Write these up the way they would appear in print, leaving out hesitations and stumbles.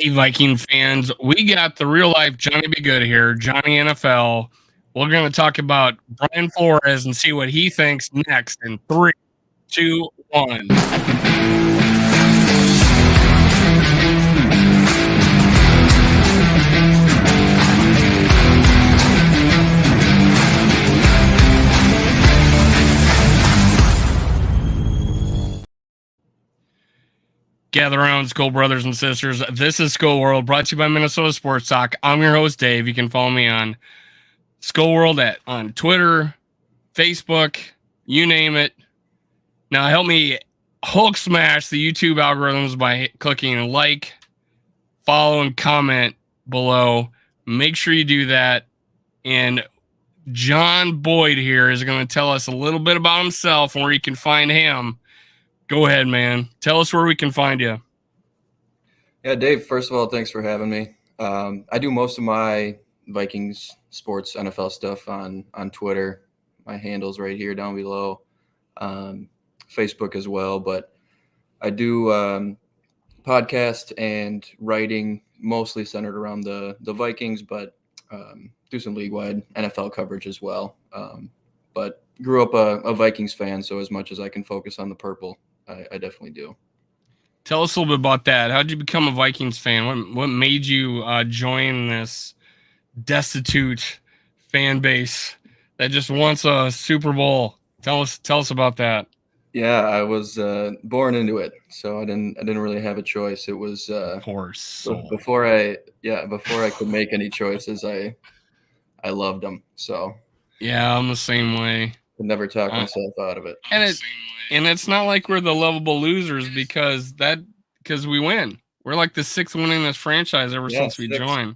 Hey, Viking fans, we got the real life Johnny Be Good here, Johnny NFL. We're going to talk about Brian Flores and see what he thinks next in 3, 2, 1. Gather around, SKOL brothers and sisters. This is SKOL World, brought to you by Minnesota Sports Talk. I'm your host, Dave. You can follow me on SKOL World on Twitter, Facebook, you name it. Now, help me Hulk smash the YouTube algorithms by clicking like, follow, and comment below. Make sure you do that. And John Boyd here is going to tell us a little bit about himself and where you can find him. Go ahead, man. Tell us where we can find you. Yeah, Dave, first of all, thanks for having me. I do most of my Vikings sports NFL stuff on Twitter. My handle's right here down below. Facebook as well, but I do podcast and writing mostly centered around the Vikings, but do some league-wide NFL coverage as well. But grew up a Vikings fan, so as much as I can focus on the purple, I definitely do. Tell us a little bit about that. How did you become a Vikings fan? What made you join this destitute fan base that just wants a Super Bowl? Tell us about that. Yeah, I was born into it, so I didn't really have a choice. It was Poor soul. before I could make any choices, I loved them. So yeah, I'm the same way. Could never talk myself out of it. And it's not like we're the lovable losers because we win. We're like the 6th winningest franchise ever since we joined.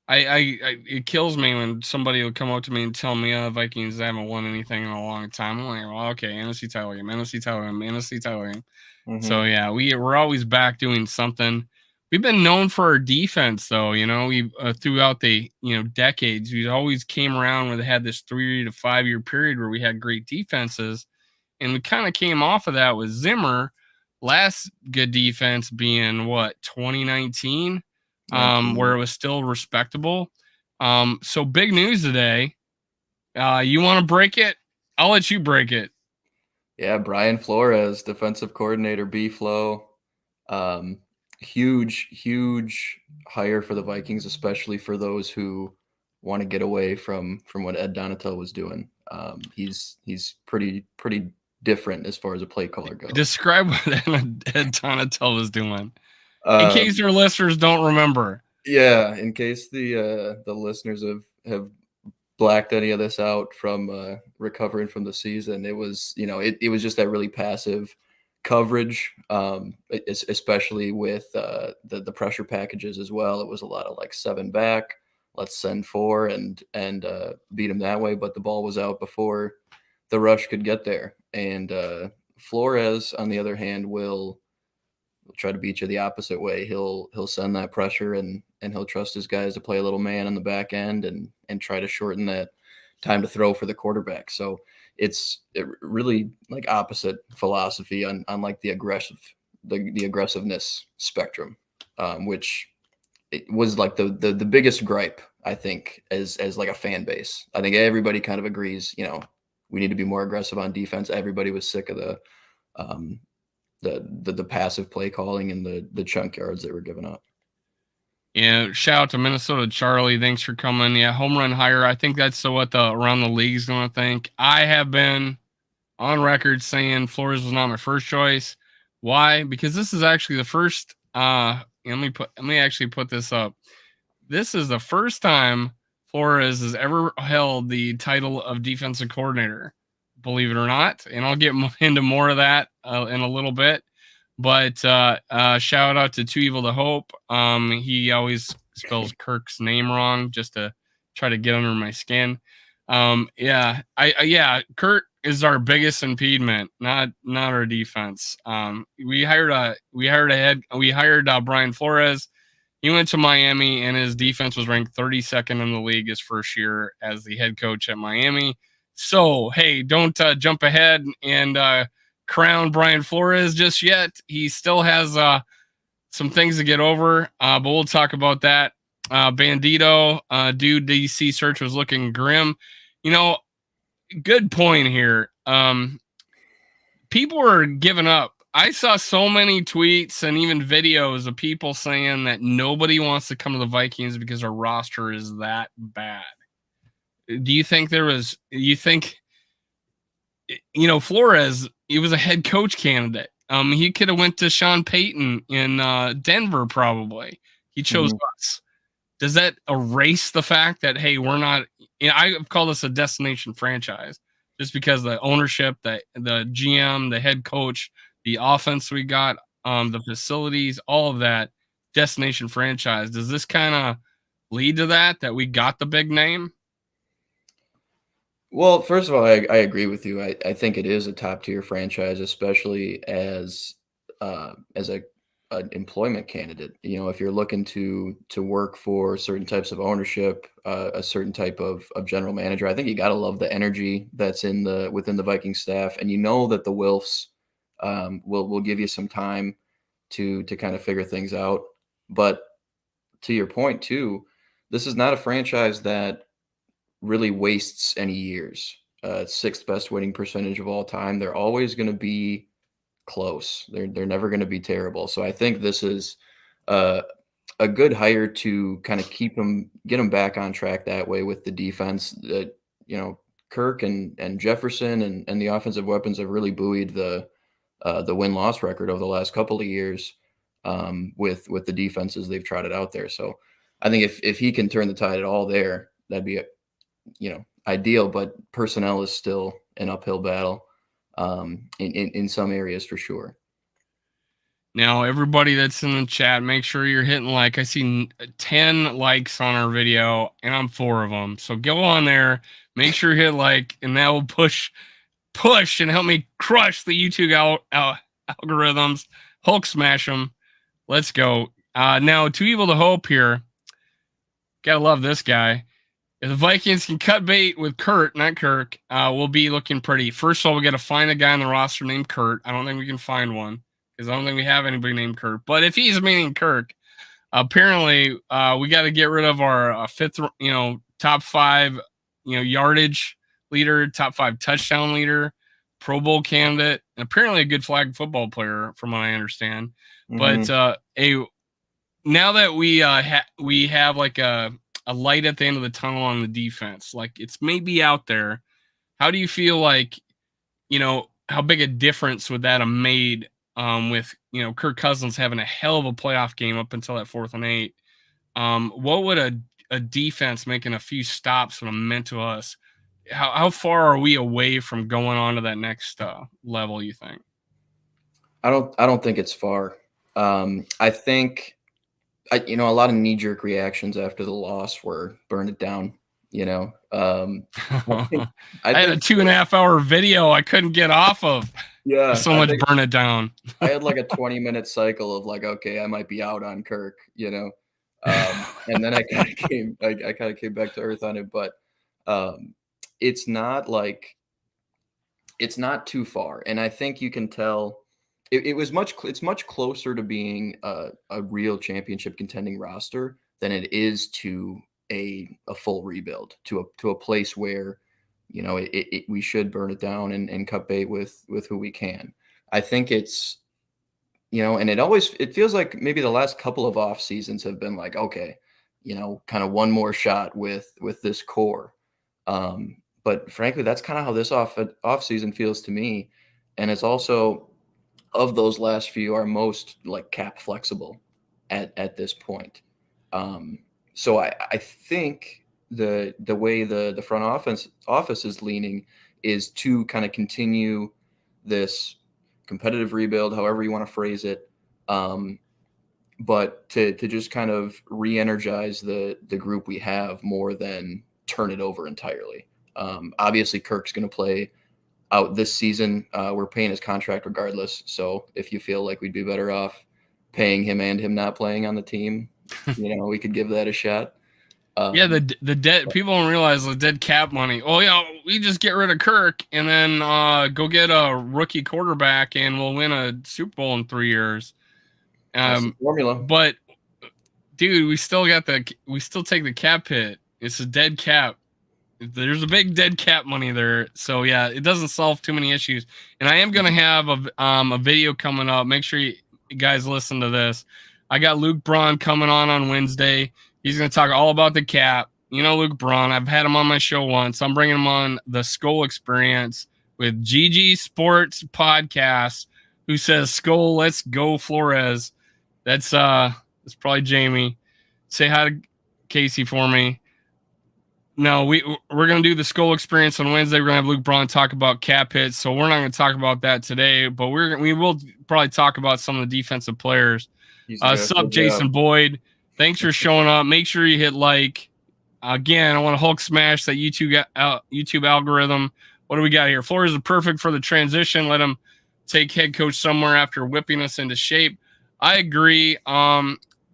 It kills me when somebody will come up to me and tell me, Vikings haven't won anything in a long time. I'm like, well, okay, NFC title game. Mm-hmm. So yeah, we're always back doing something. We've been known for our defense, though. We throughout the decades, we always came around where they had this 3 to 5 year period where we had great defenses, and we kind of came off of that with Zimmer. Last good defense being 2019. Where it was still respectable. So big news today. You want to break it? I'll let you break it. Yeah, Brian Flores, defensive coordinator, B-Flow. Huge hire for the Vikings, especially for those who want to get away from what Ed Donatel was doing. He's pretty different as far as a play caller goes. Describe what Ed Donatel was doing. In case your listeners don't remember. Yeah, in case the listeners have blacked any of this out from recovering from the season, it was it was just that really passive coverage, especially with the pressure packages as well. It was a lot of like 7 back, let's send 4 and beat them that way. But the ball was out before the rush could get there. And Flores, on the other hand, will try to beat you the opposite way. He'll send that pressure and he'll trust his guys to play a little man on the back end and try to shorten that time to throw for the quarterback. So it's really like opposite philosophy on like the aggressiveness spectrum, which it was like the biggest gripe, I think, as like a fan base. I think everybody kind of agrees, we need to be more aggressive on defense. Everybody was sick of the passive play calling and the chunk yards they were giving up. Yeah, shout out to Minnesota Charlie. Thanks for coming. Yeah, home run hire. I think that's what around the league is going to think. I have been on record saying Flores was not my first choice. Why? Because this is actually the first. Let me actually put this up. This is the first time Flores has ever held the title of defensive coordinator. Believe it or not, and I'll get into more of that in a little bit. But shout out to Too Evil to Hope. He always spells Kirk's name wrong just to try to get under my skin. Kurt is our biggest impediment, not our defense. We hired Brian Flores. He went to Miami, and his defense was ranked 32nd in the league his first year as the head coach at Miami. So, hey, don't jump ahead and crown Brian Flores just yet. He still has some things to get over, but we'll talk about that. Bandito, dude, DC search was looking grim. You know, good point here. People are giving up. I saw so many tweets and even videos of people saying that nobody wants to come to the Vikings because our roster is that bad. Do you think Flores, he was a head coach candidate. He could have went to Sean Payton in Denver probably. He chose us. Does that erase the fact that, hey, we're not, I call this a destination franchise just because the ownership, the GM, the head coach, the offense we got, the facilities, all of that, destination franchise. Does this kind of lead to that we got the big name? Well, first of all, I agree with you. I think it is a top tier franchise, especially as a an employment candidate. You know, if you're looking to work for certain types of ownership, a certain type of general manager, I think you got to love the energy that's within the Viking staff, and you know that the Wilfs will give you some time to kind of figure things out. But to your point too, this is not a franchise that really wastes any years. Sixth best winning percentage of all time. They're always going to be close. They're never going to be terrible. So I think this is a good hire to kind of get them back on track that way with the defense. That Kirk and Jefferson and the offensive weapons have really buoyed the win-loss record over the last couple of years with the defenses they've trotted out there. So I think if he can turn the tide at all there, that'd be ideal. But personnel is still an uphill battle in some areas for sure. Now, everybody that's in the chat, make sure you're hitting like. I see 10 likes on our video, and I'm 4 of them. So go on there, make sure you hit like, and that will push and help me crush the YouTube algorithms. Hulk smash them. Let's go. Now, Too Evil to Hope here. Gotta love this guy. If the Vikings can cut bait with Kurt, not Kirk, we'll be looking pretty. First of all, we got to find a guy on the roster named Kurt. I don't think we can find one because I don't think we have anybody named Kurt. But if he's meaning Kirk, apparently we got to get rid of our fifth, top 5, yardage leader, top 5 touchdown leader, Pro Bowl candidate, and apparently a good flag football player, from what I understand. Mm-hmm. But now that we have like a light at the end of the tunnel on the defense, like it's maybe out there. How do you feel like, how big a difference would that have made with, Kirk Cousins having a hell of a playoff game up until that 4th and 8? What would a defense making a few stops would have meant to us? How far are we away from going on to that next level, you think? I don't think it's far. I think a lot of knee-jerk reactions after the loss were burn it down. I had a 2.5 hour video I couldn't get off of. Yeah, so much burn it down. I had like a 20-minute cycle of like, okay, I might be out on Kirk, and then I kind of came back to earth on it. But it's not too far, and I think you can tell. It's much closer to being a real championship contending roster than it is to a full rebuild, to a place where we should burn it down and cut bait with who we can. I think it's and it feels like maybe the last couple of off seasons have been like, okay, kind of one more shot with this core. But frankly, that's kind of how this off season feels to me, and it's also, of those last few, are most like cap flexible at this point. So I think the way the front office is leaning is to kind of continue this competitive rebuild, however you want to phrase it, but to just kind of re-energize the group we have more than turn it over entirely. Obviously, Kirk's going to play out this season. We're paying his contract regardless. So if you feel like we'd be better off paying him and him not playing on the team, we could give that a shot. Yeah, the dead people don't realize the dead cap money. Oh yeah, we just get rid of Kirk and then go get a rookie quarterback and we'll win a Super Bowl in 3 years. That's the formula. But dude, we still take the cap hit. It's a dead cap. There's a big dead cap money there. So yeah, it doesn't solve too many issues. And I am gonna have a video coming up. Make sure you guys listen to this. I got Luke Braun coming on Wednesday. He's gonna talk all about the cap. You know Luke Braun. I've had him on my show once. I'm bringing him on the SKOL Experience with GG Sports Podcast, who says SKOL, let's go Flores. That's probably Jamie. Say hi to Casey for me. No, we're gonna do the SKOL Experience on Wednesday. We're gonna have Luke Braun talk about cap hits, so we're not gonna talk about that today. But we will probably talk about some of the defensive players. Sup, Jason Boyd? Thanks for showing up. Make sure you hit like. Again, I want to Hulk smash that YouTube algorithm. What do we got here? Flores is perfect for the transition. Let him take head coach somewhere after whipping us into shape. I agree.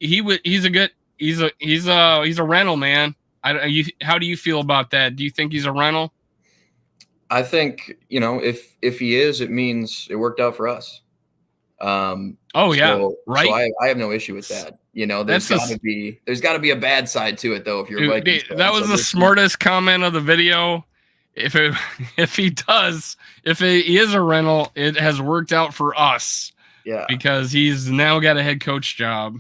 He's a rental, man. How do you feel about that? Do you think he's a rental? I think, if he is, it means it worked out for us. Right. So I have no issue with that. There's got to be a bad side to it though. If you're Vikings fan, that was the smartest comment of the video. If he is a rental, it has worked out for us. Yeah, because he's now got a head coach job.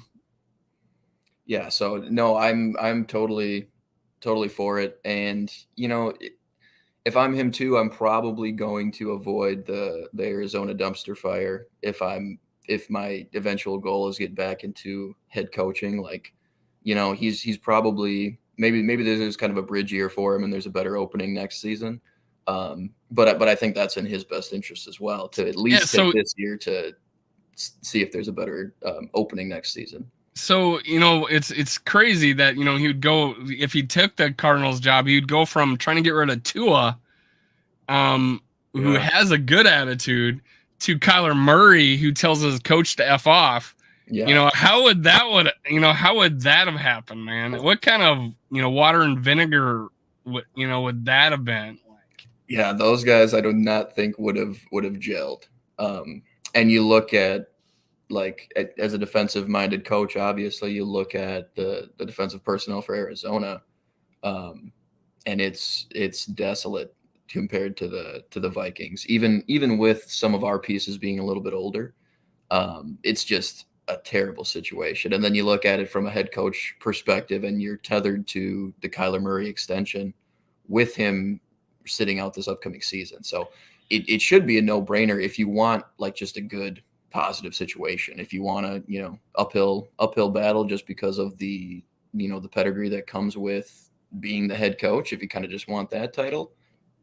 Yeah. So no, I'm totally for it. And if I'm him too, I'm probably going to avoid the Arizona dumpster fire if my eventual goal is get back into head coaching. Like, he's probably maybe there's kind of a bridge year for him and there's a better opening next season. But I think that's in his best interest as well to at least take this year to see if there's a better opening next season. So, it's crazy that, he would go, if he took the Cardinals job, he would go from trying to get rid of Tua, who has a good attitude, to Kyler Murray, who tells his coach to F off. Yeah. How would that have happened, man? What kind of, water and vinegar would that have been like? Yeah, those guys I do not think would have gelled. And you look at, as a defensive minded coach, obviously you look at the defensive personnel for Arizona, and it's desolate compared to the Vikings, even with some of our pieces being a little bit older. It's just a terrible situation. And then you look at it from a head coach perspective and you're tethered to the Kyler Murray extension with him sitting out this upcoming season. So it should be a no-brainer if you want just a good positive situation. If you want to, uphill battle just because of the pedigree that comes with being the head coach, if you kind of just want that title,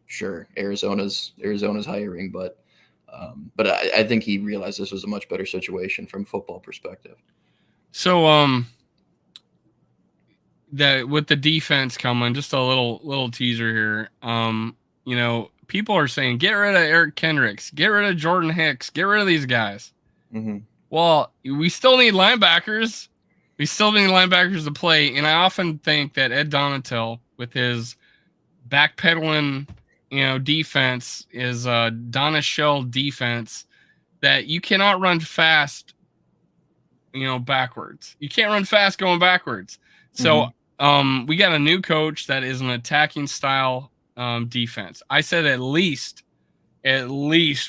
sure, Arizona's hiring, but I think he realized this was a much better situation from a football perspective. So that with the defense coming, just a little teaser here. People are saying get rid of Eric Kendricks, get rid of Jordan Hicks, get rid of these guys. Mm-hmm. Well, we still need linebackers. We still need linebackers to play, and I often think that Ed Donatel, with his backpedaling, defense, is Donna Shell defense, that you cannot run fast, backwards. You can't run fast going backwards. So we got a new coach that is an attacking style defense. I said at least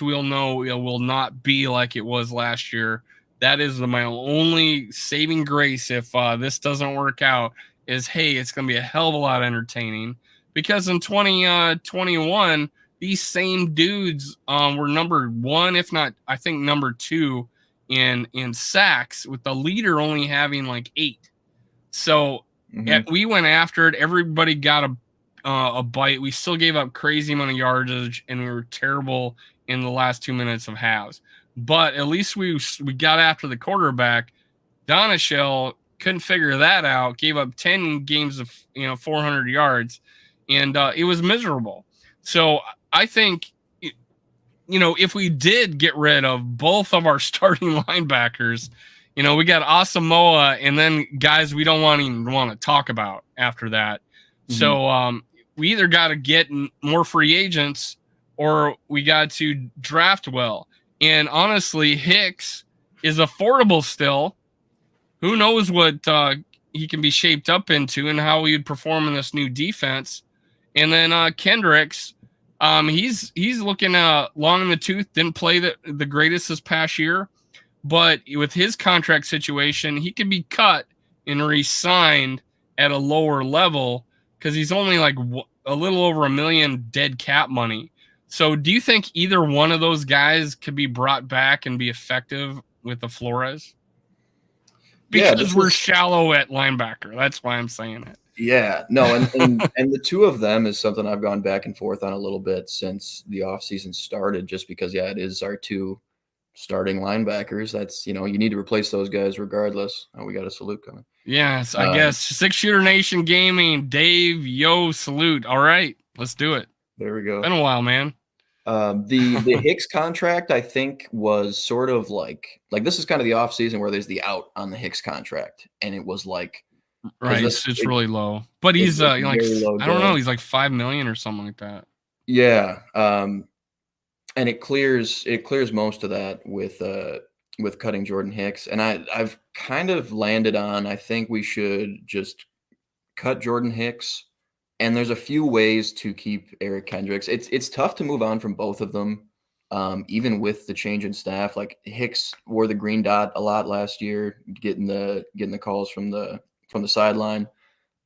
we'll know it will not be like it was last year. That is my only saving grace if this doesn't work out, is, hey, it's going to be a hell of a lot entertaining, because in 2021, these same dudes were number one, if not, I think number two in sacks, with the leader only having 8. So we went after it. Everybody got a bite. We still gave up crazy amount of yardage, and we were terrible in the last 2 minutes of halves. But at least we got after the quarterback. Donashell couldn't figure that out. Gave up 10 games of 400 yards, and it was miserable. So I think if we did get rid of both of our starting linebackers, we got Asamoah, and then guys we don't even want to talk about after that. So we either got to get more free agents, or we got to draft well. And honestly, Hicks is affordable still. who knows what he can be shaped up into and how he would perform in this new defense. And then Kendricks, he's looking long in the tooth. Didn't play the greatest this past year, but with his contract situation, he could be cut and re-signed at a lower level because he's only like a little over $1 million dead cap money. So, do you think either one of those guys could be brought back and be effective with the Flores? Yeah, Because we're shallow at linebacker. That's why I'm saying it. Yeah, no, and the two of them is something I've gone back and forth on a little bit since the offseason started, just because, yeah, it is our two starting linebackers. That's, you need to replace those guys regardless. Oh, we got a salute coming. Yes, I guess. 6-Shooter Nation Gaming, Dave, yo, salute. All right, let's do it. There we go. Been a while, man. The Hicks contract, I think, was sort of like this is kind of the offseason where there's the out on the Hicks contract, and it was like, right, it's really low, but he's like I don't know, he's like $5 million or something like that. Yeah, and it clears most of that with cutting Jordan Hicks, and I've kind of landed on, I think we should just cut Jordan Hicks. And there's a few ways to keep Eric Kendricks. It's tough to move on from both of them, even with the change in staff. Like, Hicks wore the green dot a lot last year, getting the calls from the sideline.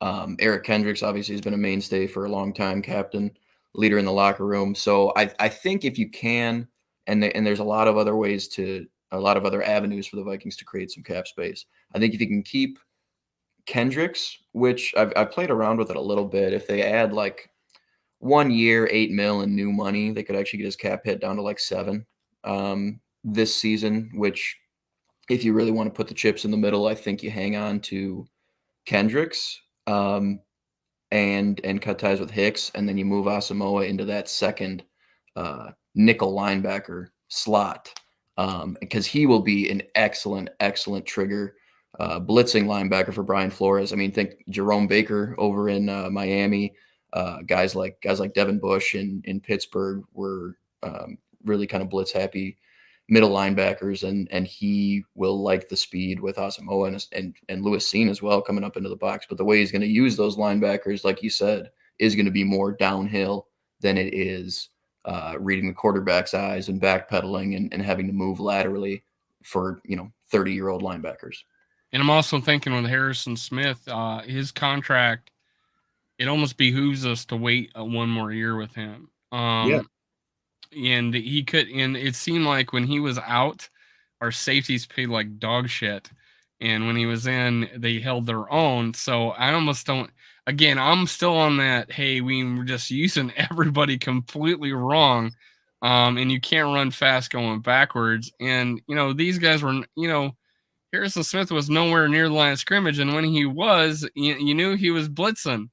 Eric Kendricks obviously has been a mainstay for a long time, captain, leader in the locker room. So I think if you can, and there's a lot of other avenues for the Vikings to create some cap space. I think if you can keep Kendricks, which I've played around with it a little bit, if they add like 1 year, $8 million in new money, they could actually get his cap hit down to like $7 million this season, which, if you really want to put the chips in the middle, I think you hang on to Kendricks and cut ties with Hicks, and then you move Asamoah into that second nickel linebacker slot, because he will be an excellent trigger blitzing linebacker for Brian Flores. I mean, think Jerome Baker over in Miami. Guys like Devin Bush in Pittsburgh were really kind of blitz happy middle linebackers, and he will like the speed with Asamoah and Lewis Seen as well coming up into the box. But the way he's going to use those linebackers, like you said, is going to be more downhill than it is reading the quarterback's eyes and backpedaling and having to move laterally for 30-year-old linebackers. And I'm also thinking with Harrison Smith, his contract, it almost behooves us to wait 1 more year with him. Yeah. And he could, and it seemed like when he was out, our safeties paid like dog shit. And when he was in, they held their own. So I almost don't, again, I'm still on that, hey, we were just using everybody completely wrong. And you can't run fast going backwards. And, these guys were, Harrison Smith was nowhere near the line of scrimmage, and when he was, you knew he was blitzing.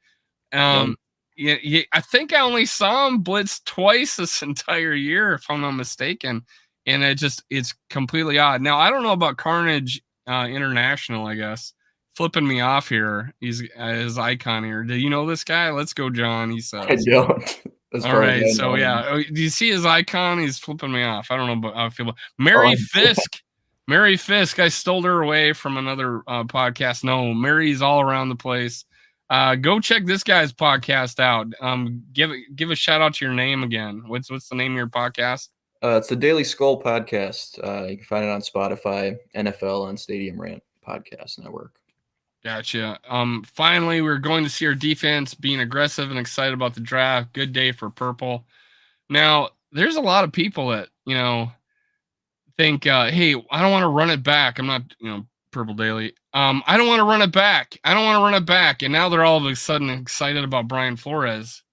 I think I only saw him blitz twice this entire year, if I'm not mistaken, and it's completely odd. Now, I don't know about Carnage International, I guess. Flipping me off here. He's his icon here. Do you know this guy? Let's go, John, he says. I don't. All right, so yeah. Do you see his icon? He's flipping me off. I don't know how I feel about Mary Fisk. Mary Fisk, I stole her away from another podcast. No, Mary's all around the place. Go check this guy's podcast out. Give a shout out to your name again. What's the name of your podcast? It's the Daily SKOL podcast. You can find it on Spotify, NFL, and Stadium Rant Podcast Network. Gotcha. Finally, we're going to see our defense being aggressive and excited about the draft. Good day for purple. Now, there's a lot of people that, think, hey, I don't want to run it back. I'm not, Purple Daily. I don't want to run it back. And now they're all of a sudden excited about Brian Flores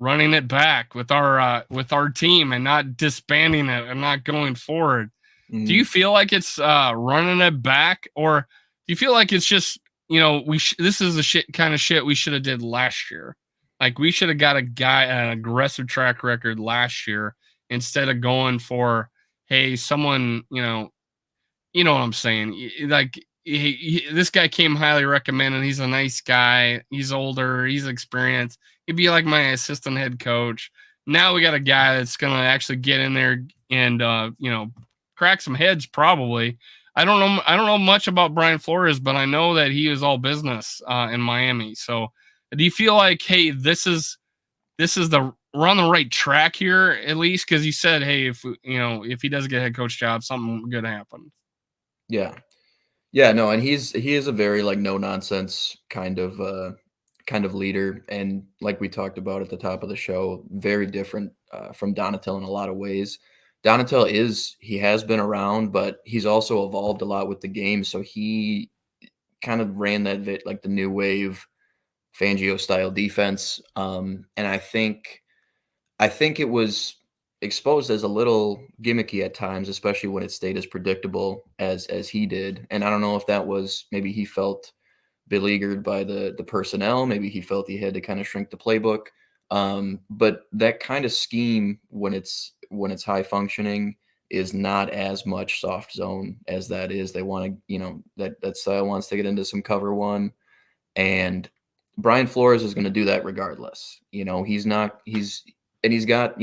running it back with our team and not disbanding it and not going forward. Mm. Do you feel like it's running it back, or do you feel like it's just, this is the kind of shit we should have did last year? Like, we should have got an aggressive track record last year instead of going for, hey, someone, you know what I'm saying? Like, this guy came highly recommended. He's a nice guy. He's older. He's experienced. He'd be like my assistant head coach. Now we got a guy that's going to actually get in there and, crack some heads probably. I don't know much about Brian Flores, but I know that he is all business in Miami. So, do you feel like, hey, we're on the right track here at least? Because you said, hey, if he does get a head coach job, something good happens. Yeah. Yeah, no, and he is a very, like, no nonsense kind of leader, and like we talked about at the top of the show, very different, from Donatel in a lot of ways. Donatel he has been around, but he's also evolved a lot with the game, so he kind of ran like, the new wave Fangio style defense, and I think it was exposed as a little gimmicky at times, especially when it stayed as predictable as he did. And I don't know if that was, maybe he felt beleaguered by the personnel, maybe he felt he had to kind of shrink the playbook. But that kind of scheme, when it's high functioning, is not as much soft zone as that is. They want to, that style wants to get into some cover one, and Brian Flores is going to do that regardless. He's not he's got,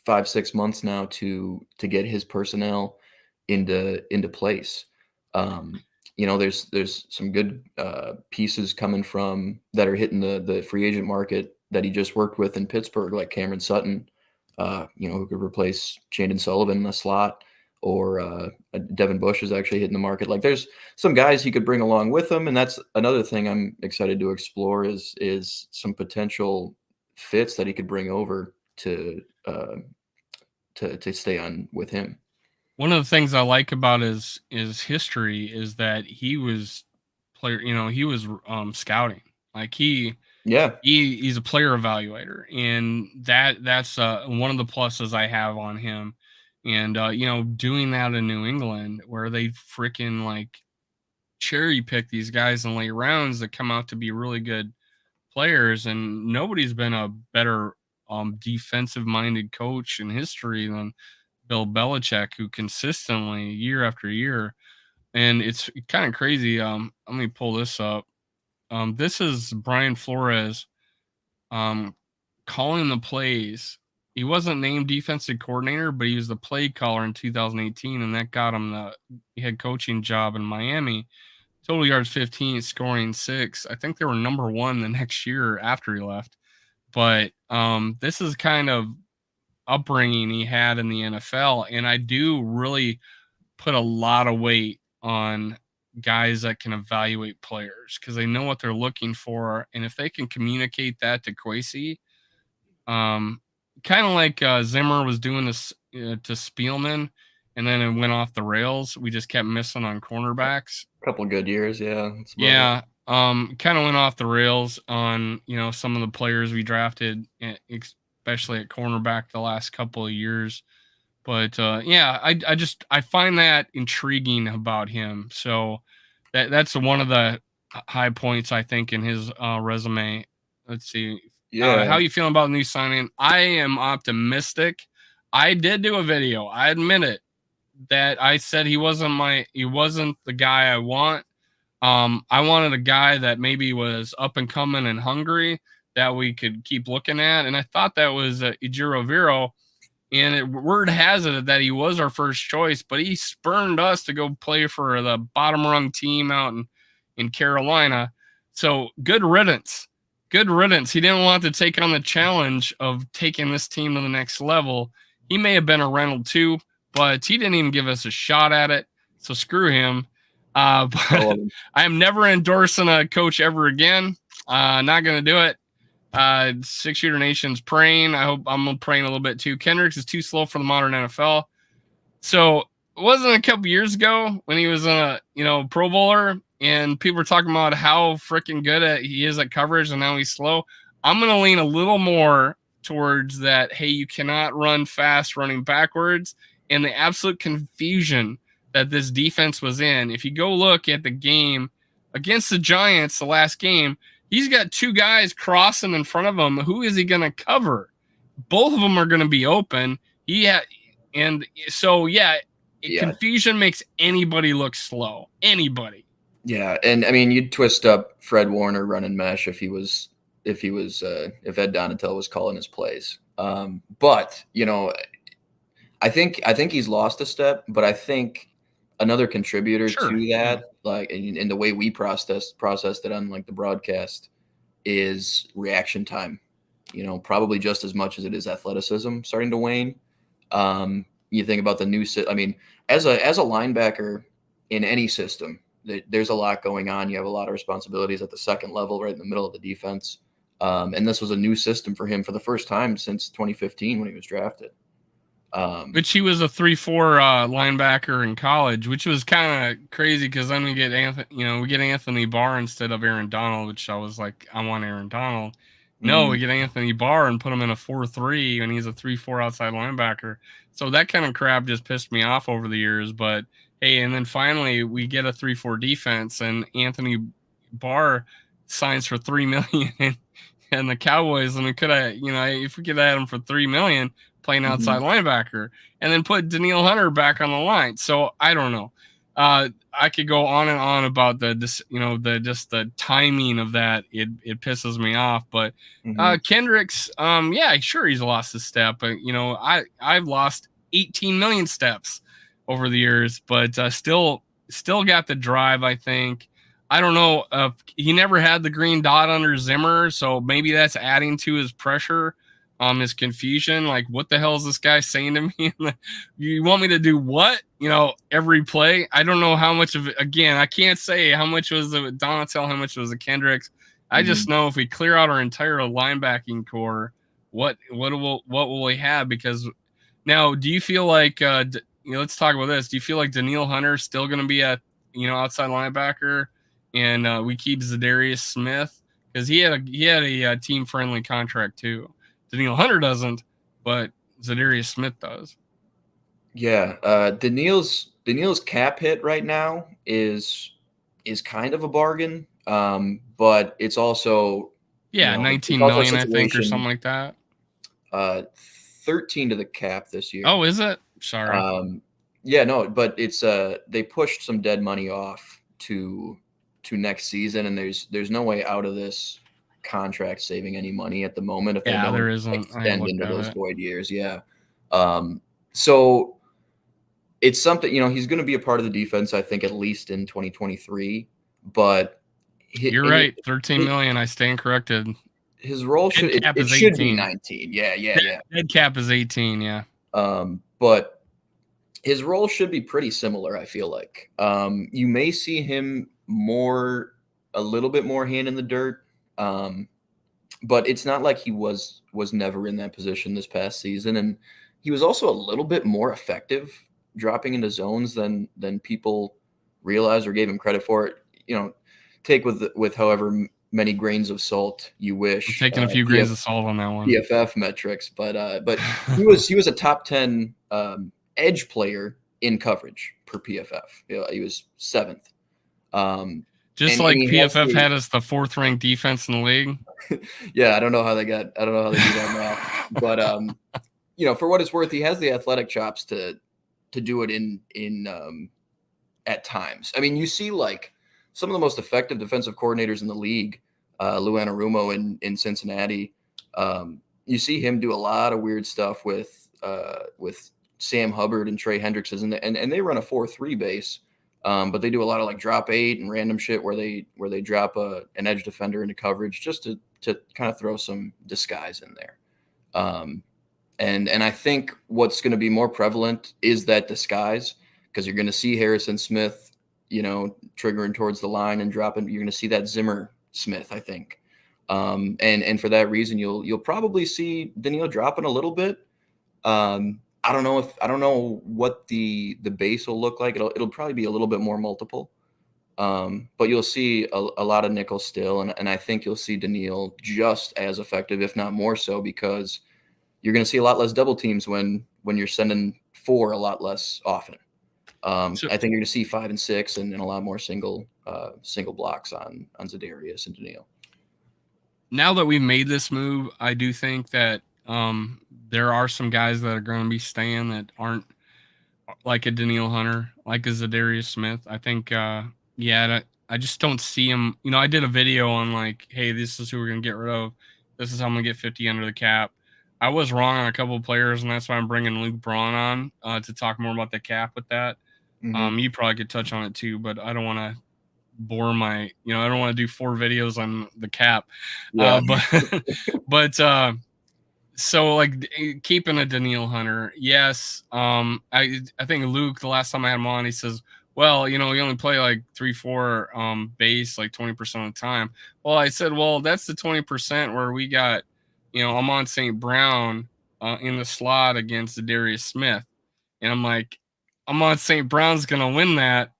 5 6 months now to get his personnel into place. Um, there's some good pieces coming from that are hitting the free agent market that he just worked with in Pittsburgh, like Cameron Sutton, who could replace Chandon Sullivan in the slot, or Devin Bush is actually hitting the market. Like, there's some guys he could bring along with him, and that's another thing I'm excited to explore is some potential fits that he could bring over to stay on with him. One of the things I like about his history is that he was he was scouting. Like Yeah, he's a player evaluator, and that's one of the pluses I have on him. And doing that in New England, where they freaking like cherry pick these guys in late rounds that come out to be really good players, and nobody's been a better defensive minded coach in history than Bill Belichick, who consistently year after year, and it's kind of crazy. Let me pull this up. This is Brian Flores um, calling the plays. He wasn't named defensive coordinator, but he was the play caller in 2018, and that got him the head coaching job in Miami. Total yards 15, scoring 6. I think they were number 1 the next year after he left. But this is kind of upbringing he had in the NFL, and I do really put a lot of weight on guys that can evaluate players because they know what they're looking for, and if they can communicate that to Kwesi, um, kind of like Zimmer was doing this to Spielman, and then it went off the rails. We just kept missing on cornerbacks. a couple good years. Yeah, that's about it. Yeah, kind of went off the rails on some of the players we drafted, especially at cornerback the last couple of years. But yeah, I find that intriguing about him. So that's one of the high points I think in his resume. Let's see. How Yeah, you feeling about the new signing? I am optimistic. I did do a video. I admit it that I said he wasn't the guy I want. I wanted a guy that maybe was up and coming and hungry that we could keep looking at, and I thought that was Ejiro Vero. And word has it that he was our first choice, but he spurned us to go play for the bottom rung team out in Carolina. So good riddance. Good riddance. He didn't want to take on the challenge of taking this team to the next level. He may have been a rental too, but he didn't even give us a shot at it. So screw him. But I am never endorsing a coach ever again. Not going to do it. 6 Shooter Nation's praying. I hope I'm praying a little bit too. Kendricks is too slow for the modern NFL. So it wasn't a couple years ago when he was a Pro Bowler and people were talking about how freaking good he is at coverage and now he's slow. I'm gonna lean a little more towards that. Hey, you cannot run fast running backwards, and the absolute confusion that this defense was in. If you go look at the game against the Giants, the last game, he's got 2 guys crossing in front of him. Who is he going to cover? Both of them are going to be open. And so, yeah, confusion makes anybody look slow. Anybody. Yeah, and I mean, you'd twist up Fred Warner running mesh if Ed Donatel was calling his plays. But I think he's lost a step. But I think another contributor Sure. to Yeah. that, like in the way we processed it on like the broadcast, is reaction time. Probably just as much as it is athleticism starting to wane. You think about the new, I mean, as a linebacker in any system, there's a lot going on. You have a lot of responsibilities at the second level, right in the middle of the defense. And this was a new system for him for the first time since 2015 when he was drafted. Which he was a 3-4 linebacker in college, which was kind of crazy because then we get Anthony Barr instead of Aaron Donald, which I was like, I want Aaron Donald. No, we get Anthony Barr and put him in a 4-3, and he's a 3-4 outside linebacker. So that kind of crap just pissed me off over the years. But hey, and then finally we get a 3-4 defense, and Anthony Barr signs for $3 million, and the Cowboys, and we could have, if we could have had him for $3 million playing outside linebacker, and then put Danielle Hunter back on the line. So I don't know. I could go on and on about the timing of that. It pisses me off. But Kendricks, yeah, sure, he's lost a step, but I've lost 18 million steps over the years, but still got the drive, I think. I don't know. He never had the green dot under Zimmer, so maybe that's adding to his pressure, his confusion. Like, what the hell is this guy saying to me? You want me to do what? Every play. I don't know how much of it. Again, I can't say how much was the Donatel, how much was the Kendricks. I just know if we clear out our entire linebacking core, what will we have? Because now, do you feel like let's talk about this. Do you feel like Danielle Hunter is still going to be a outside linebacker, and we keep Zadarius Smith because he had a team friendly contract too. Danielle Hunter doesn't, but Zadarius Smith does. Yeah, Daniil's cap hit right now is kind of a bargain, but it's also 19 million, I think, or something like that. 13 to the cap this year. Oh, is it? Sorry. Yeah, no, but it's they pushed some dead money off to next season, and there's no way out of this contract saving any money at the moment if they don't there isn't. extend into those void years. Yeah. So it's something, he's going to be a part of the defense, I think, at least in 2023. But you're right, 13 million. I stand corrected. His role should be 19. Yeah. Dead cap is 18. Yeah. But his role should be pretty similar, I feel like. You may see him a little bit more hand in the dirt. But it's not like he was never in that position this past season. And he was also a little bit more effective dropping into zones than people realized or gave him credit for it. Take with however many grains of salt you wish. I'm taking a few grains of salt on that one. PFF metrics, but he was a top 10 edge player in coverage per PFF. He was 7th. Just like PFF had us the 4th ranked defense in the league. Yeah, I don't know how they do that now. But for what it's worth, he has the athletic chops to do it in at times. I mean, you see like some of the most effective defensive coordinators in the league, Lou Anarumo in Cincinnati. You see him do a lot of weird stuff with Sam Hubbard and Trey Hendrickson, and they run a 4-3 base. But they do a lot of like drop 8 and random shit where they drop an edge defender into coverage just to kind of throw some disguise in there. And I think what's going to be more prevalent is that disguise, because you're going to see Harrison Smith, triggering towards the line and dropping. You're going to see that Zimmer Smith, I think. And for that reason, you'll probably see Danielle dropping a little bit. I don't know what the base will look like. It'll probably be a little bit more multiple. But you'll see a lot of nickel still, and I think you'll see Danielle just as effective, if not more so, because you're going to see a lot less double teams when you're sending 4 a lot less often. I think you're going to see 5 and 6 and a lot more single blocks on Zadarius and Danielle. Now that we've made this move, I do think that there are some guys that are going to be staying that aren't like a Danielle Hunter, like a Zadarius Smith. I think, I just don't see him. I did a video on like, hey, this is who we're going to get rid of. This is how I'm going to get 50 under the cap. I was wrong on a couple of players, and that's why I'm bringing Luke Braun on to talk more about the cap with that. Mhm. You probably could touch on it too, but I don't want to bore my, I don't want to do 4 videos on the cap. Yeah. But but so like keeping a Daniil Hunter, yes. I think Luke, the last time I had him on, he says, well, you only play like 3-4 base like 20% of the time. Well, I said, well, that's the 20% where we got, I'm on St. Brown in the slot against Darius Smith. And I'm like, I'm on St. Brown's gonna win that.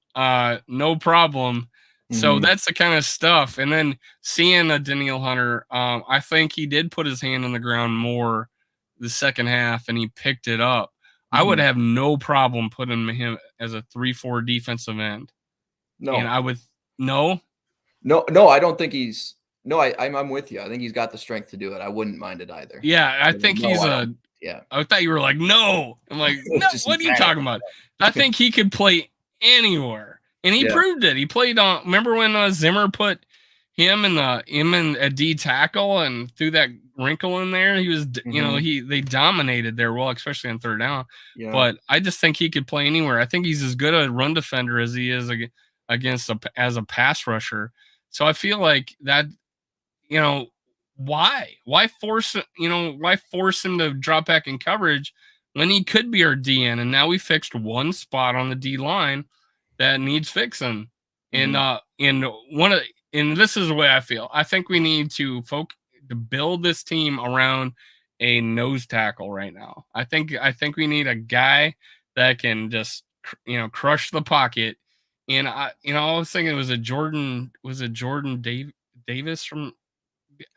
No problem. So Mhm. that's the kind of stuff. And then seeing a Daniil Hunter, I think he did put his hand on the ground more the second half and he picked it up. I would Mhm. have no problem putting him as a 3-4 defensive end. And No. I would no. No, I don't think he's no, I'm with you. I think he's got the strength to do it. I wouldn't mind it either. Yeah, I But, think no, he's I a don't. Yeah. I thought you were like, no. I'm like, no, It's just he what are you can. talking about? I think he could play anywhere. And he Yeah. proved it. He played on, remember when Zimmer put him in a D tackle and threw that wrinkle in there? He was, Mhm. they dominated there, well, especially on third down. Yeah. But I just think he could play anywhere. I think he's as good a run defender as he is against as a pass rusher. So I feel like that, you know, why force why force him to drop back in coverage when he could be our DN? And now we fixed one spot on the D line that needs fixing. And Mhm. and this is the way I feel. I think we need to build this team around a nose tackle right now. I think we need a guy that can just crush the pocket. And I was thinking, was it Jordan Davis from,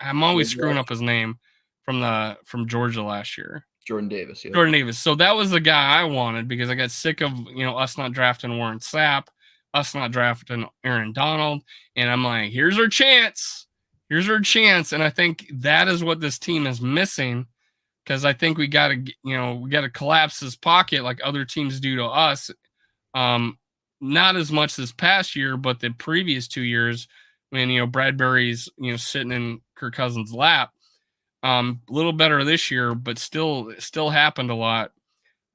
I'm always Georgia screwing last up his name, from Georgia last year. Jordan Davis, yep. Jordan Davis. So that was the guy I wanted because I got sick of us not drafting Warren Sapp, us not drafting Aaron Donald, and I'm like, here's our chance, and I think that is what this team is missing because I think we got to collapse his pocket like other teams do to us. Um, Not as much this past year, but the previous 2 years when Bradbury's sitting in Kirk Cousins' lap. A little better this year, but still happened a lot.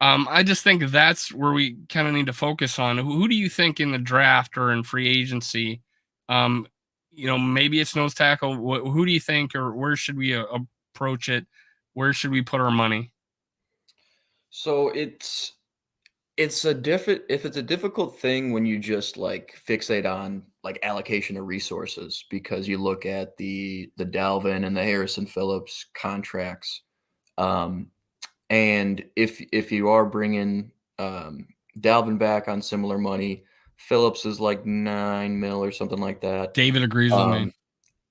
I just think that's where we kind of need to focus on. Who do you think in the draft or in free agency? Um, maybe it's nose tackle. Who do you think, or where should we approach it? Where should we put our money? So it's a if it's a difficult thing when you just like fixate on like allocation of resources because you look at the Dalvin and the Harrison Phillips contracts. Um, and if you are bringing Dalvin back on similar money, Phillips is like 9 mil or something like that. David agrees with me. Um,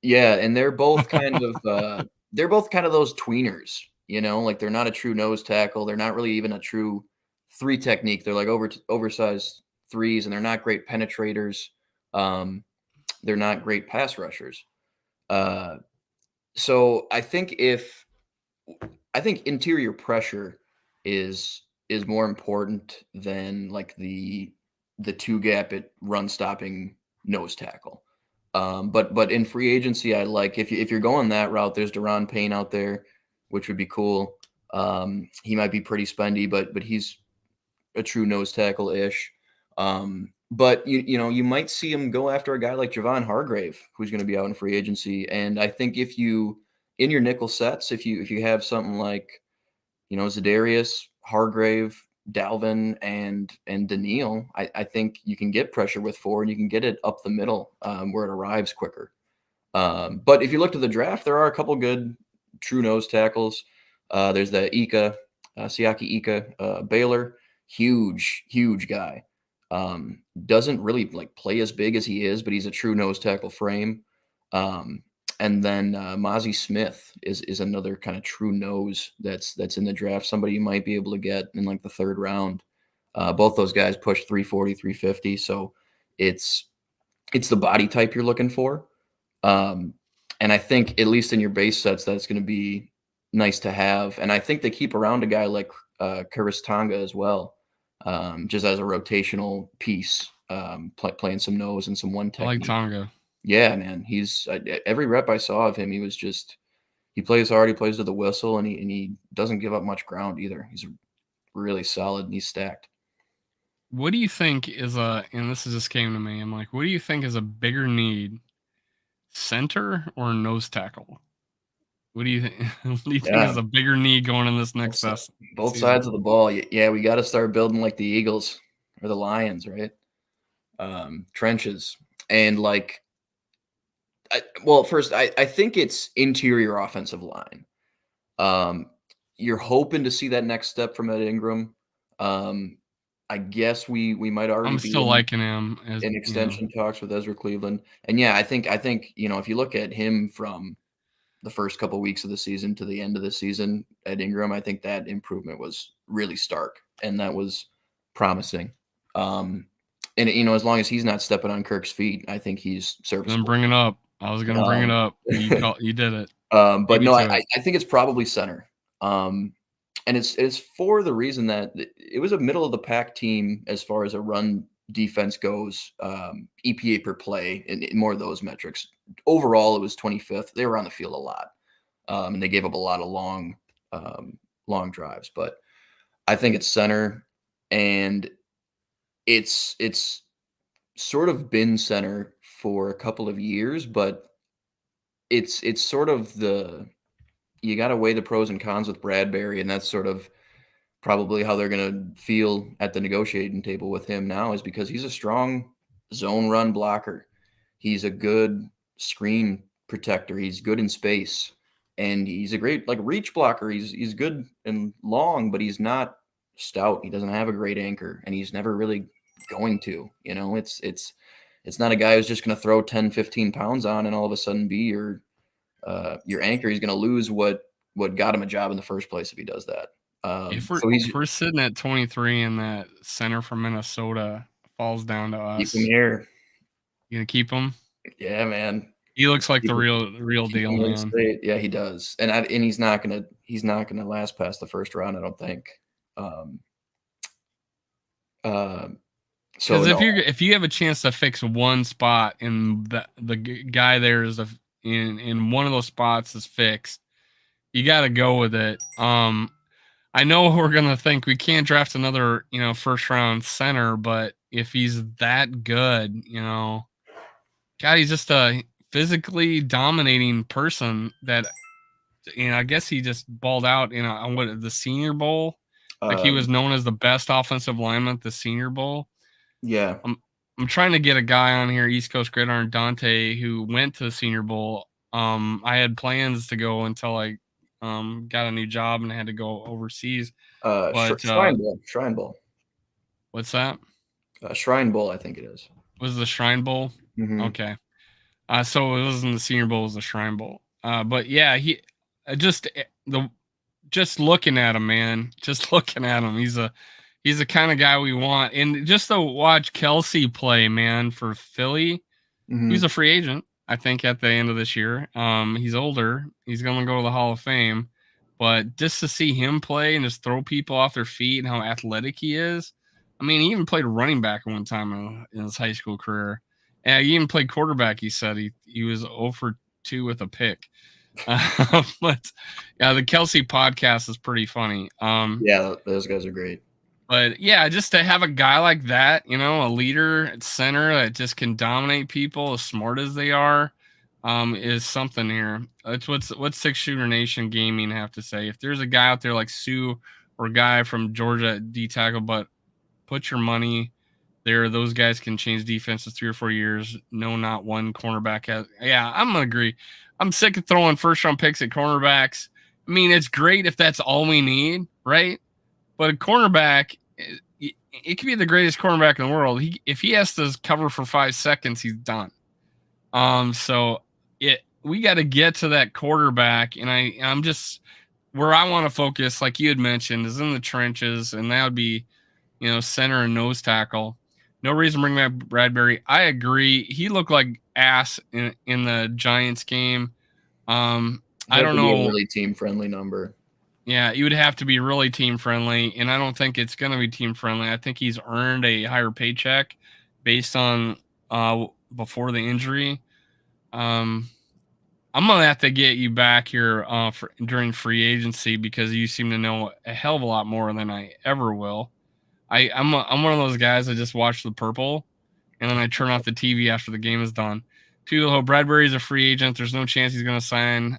yeah, and they're both kind of those tweeners, like they're not a true nose tackle. They're not really even a true three technique. They're like oversized threes, and they're not great penetrators. Um, they're not great pass rushers. Uh, so I think interior pressure is more important than like the two gap at run stopping nose tackle. But in free agency, I like if you're going that route, there's Deron Payne out there, which would be cool. He might be pretty spendy, but he's a true nose tackle ish. But you might see him go after a guy like Javon Hargrave, who's going to be out in free agency. And I think if you in your nickel sets, if you have something like Zadarius, Hargrave, Dalvin, and Daniil, I think you can get pressure with four and you can get it up the middle where it arrives quicker. But if you look to the draft, there are a couple good true nose tackles. There's the Siaki Ika, Baylor, huge guy. Doesn't really like play as big as he is, but he's a true nose tackle frame. Um, and then Mozzie Smith is another kind of true nose that's in the draft. Somebody you might be able to get in like the third round. Both those guys push 340, 350. So it's the body type you're looking for. Um, and I think at least in your base sets, that's going to be nice to have. And I think they keep around a guy like Karis Tonga as well, just as a rotational piece, playing some nose and some one I like technique. Tonga. Yeah, man. He's every rep I saw of him, he plays hard, he plays to the whistle, and he doesn't give up much ground either. He's really solid and he's stacked. what do you think is and this just came to me. I'm like, what do you think is a bigger need, center or nose tackle? What do you think? What do you think is Yeah, a bigger need going in this next both season? sides of the ball. Yeah, we got to start building like the Eagles or the Lions, right? Trenches and like, well, first I think it's interior offensive line. Um, you're hoping to see that next step from Ed Ingram. Um, I guess we might already I'm be still liking him as in extension talks with Ezra Cleveland, and yeah, I think if you look at him from the first couple weeks of the season to the end of the season at Ingram, I think that improvement was really stark, and that was promising. And as long as he's not stepping on Kirk's feet, I think he's gonna serviceable. bring it up. I was gonna bring it Um, up. You did it. Beat but me no, to it. I think it's probably center. And it's for the reason that it was a middle of the pack team as far as a run defense goes, EPA per play, and more of those metrics. Overall, it was 25th. They were on the field a lot, and they gave up a lot of long drives. But I think it's center, and it's sort of been center for a couple of years, but it's sort of the you got to weigh the pros and cons with Bradbury, and that's sort of probably how they're going to feel at the negotiating table with him now, is because he's a strong zone run blocker. He's a good screen protector. He's good in space, and he's a great like reach blocker. He's good and long, but he's not stout. He doesn't have a great anchor, and he's never really going to. It's not a guy who's just going to throw 10, 15 pounds on and all of a sudden be your anchor. He's going to lose what got him a job in the first place if he does that. So he's If we're sitting at 23 and that center from Minnesota falls down to keep him us, here. you gonna keep him? Yeah, man. He looks like the Keep him, real keep deal, him in man. state. Yeah, he does. And he's not gonna last past the first round, I don't think. Um, uh, so Because no, if you have a chance to fix one spot and guy there is in one of those spots is fixed, you got to go with it. I know we're gonna think we can't draft another first round center, but if he's that good, God, he's just a physically dominating person that I guess he just balled out on what the Senior Bowl. Like he was um, known as the best offensive lineman at the Senior Bowl. yeah, I'm I'm trying to get a guy on here, East Coast Gridiron Dante, who went to the Senior Bowl. I had plans to go until I got a new job and I had to go overseas. But Shrine Bowl, what's that? Shrine Bowl, I think it is. Was the Shrine Bowl? Mm-hmm. Okay. So it wasn't the Senior Bowl, it was the Shrine Bowl. But yeah, he just the just looking at him, man, just looking at him, he's the kind of guy we want. And just to watch Kelsey play, man, for Philly, he's Mm-hmm. a free agent, I think, at the end of this year. He's older. He's going to go to the Hall of Fame. But just to see him play and just throw people off their feet and how athletic he is. I mean, he even played running back one time in his high school career. And he even played quarterback, he said. He was 0 for 2 with a pick. But yeah, the Kelsey podcast is pretty funny. Yeah, those guys are great. But yeah, just to have a guy like that, a leader at center that just can dominate people as smart as they are, is something here. That's what's Six Shooter Nation Gaming have to say. If there's a guy out there like Sue or a guy from Georgia at D tackle, but put your money there. Those guys can change defenses 3 or 4 years. No, not one cornerback has. Yeah, I'm gonna agree. I'm sick of throwing first round picks at cornerbacks. I mean, it's great if that's all we need, right? But a cornerback, it could be the greatest cornerback in the world. If he has to cover for 5 seconds, he's done. So we got to get to that quarterback, and I'm just where I want to focus, like you had mentioned, is in the trenches, and that would be center and nose tackle. No reason to bring back Bradbury. I agree. He looked like ass in the Giants game. It I has don't to be a know. really team friendly number. Yeah, you would have to be really team friendly, and I don't think it's going to be team friendly. I think he's earned a higher paycheck based on before the injury. Um, I'm gonna have to get you back here during free agency because you seem to know a hell of a lot more than I ever will. I'm one of those guys that just watch the purple, and then I turn off the TV after the game is done. Tulo Bradbury's a free agent. There's no chance he's going to sign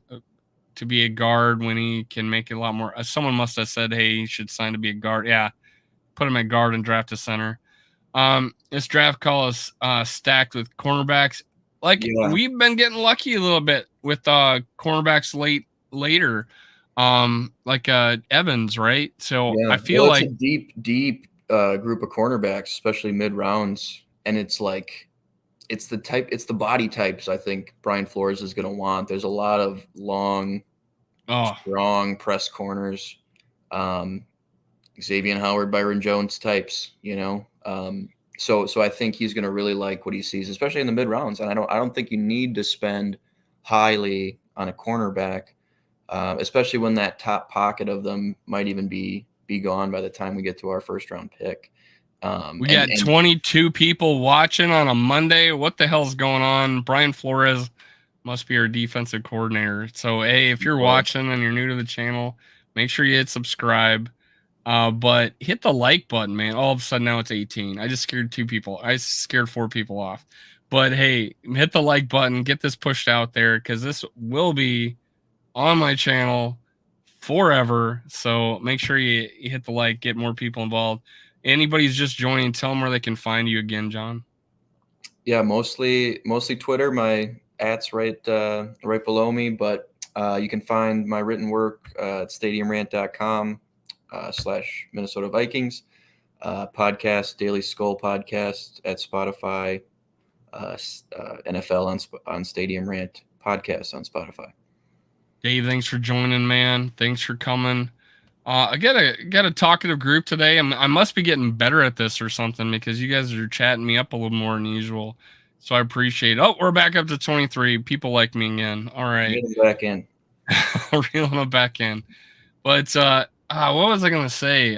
to be a guard when he can make a lot more. Someone must have said, hey, he should sign to be a guard. Yeah, put him at guard and draft a center. This draft call is stacked with cornerbacks. Like Yeah. we've been getting lucky a little bit with cornerbacks later. Like Evans, right? So Yeah. I feel Well, it's a like deep group of cornerbacks, especially mid rounds, and it's like it's the body types I think Brian Flores is going to want. There's a lot of long, strong press corners, Xavier Howard, Byron Jones types, so I think he's going to really like what he sees, especially in the mid rounds. And I don't think you need to spend highly on a cornerback, especially when that top pocket of them might even be gone by the time we get to our first round pick. We got 22 people watching on a Monday. What the hell's going on? Brian Flores must be our defensive coordinator. So, hey, if you're watching and you're new to the channel, make sure you hit subscribe. But hit the like button, man. All of a sudden now it's 18. I just scared 2 people. I scared 4 people off. But hey, hit the like button, get this pushed out there because this will be on my channel forever. So make sure you hit the like, get more people involved. Anybody's just joining, tell them where they can find you again, John. Yeah, mostly Twitter. My @'s right below me, but you can find my written work at stadiumrant.com / Minnesota Vikings. Podcast, Daily SKOL podcast at Spotify, NFL on Stadium Rant podcast on Spotify. Dave, thanks for joining, man. Thanks for coming. I got a talkative group today. I must be getting better at this or something because you guys are chatting me up a little more than usual. So I appreciate it. Oh, we're back up to 23. People like me again. All right. Reeling back in. Reeling them back in. But what was I going to say?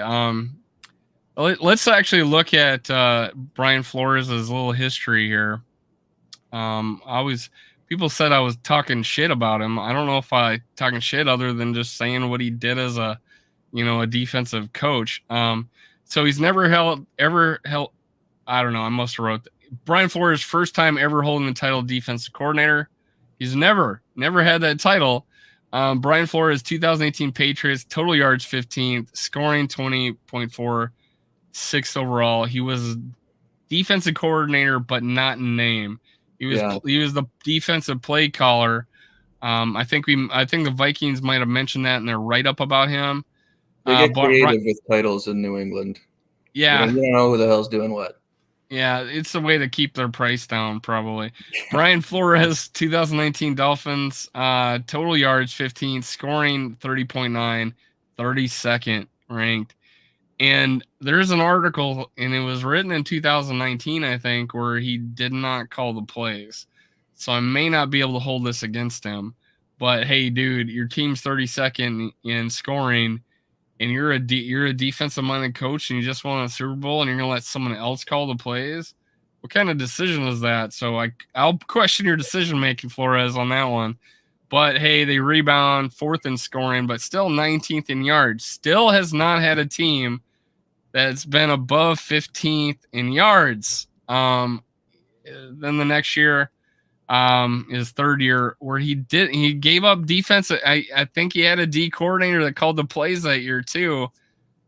Let's actually look at Brian Flores' little history here. People said I was talking shit about him. I don't know if I talking shit other than just saying what he did as a defensive coach. So he's never held. I don't know. I must have wrote that. Brian Flores' first time ever holding the title of defensive coordinator. He's never had that title. Brian Flores, 2018 Patriots, total yards 15th, scoring 20.4, 6th overall. He was defensive coordinator, but not in name. He was the defensive play caller. I think the Vikings might have mentioned that in their write up about him. They get creative with titles in New England. Yeah, you don't know who the hell's doing what. Yeah, it's a way to keep their price down, probably. Brian Flores, 2019 Dolphins, total yards 15, scoring 30.9, 32nd ranked. And there's an article, and it was written in 2019, I think, where he did not call the plays. So I may not be able to hold this against him. But hey, dude, your team's 32nd in scoring, and you're a defensive minded coach, and you just won a Super Bowl, and you're gonna let someone else call the plays. What kind of decision is that? So I'll question your decision making, Flores, on that one. But hey, they rebound 4th in scoring, but still 19th in yards. Still has not had a team that's been above 15th in yards. Then the next year, his 3rd year, where he gave up defense. I think he had a D coordinator that called the plays that year too.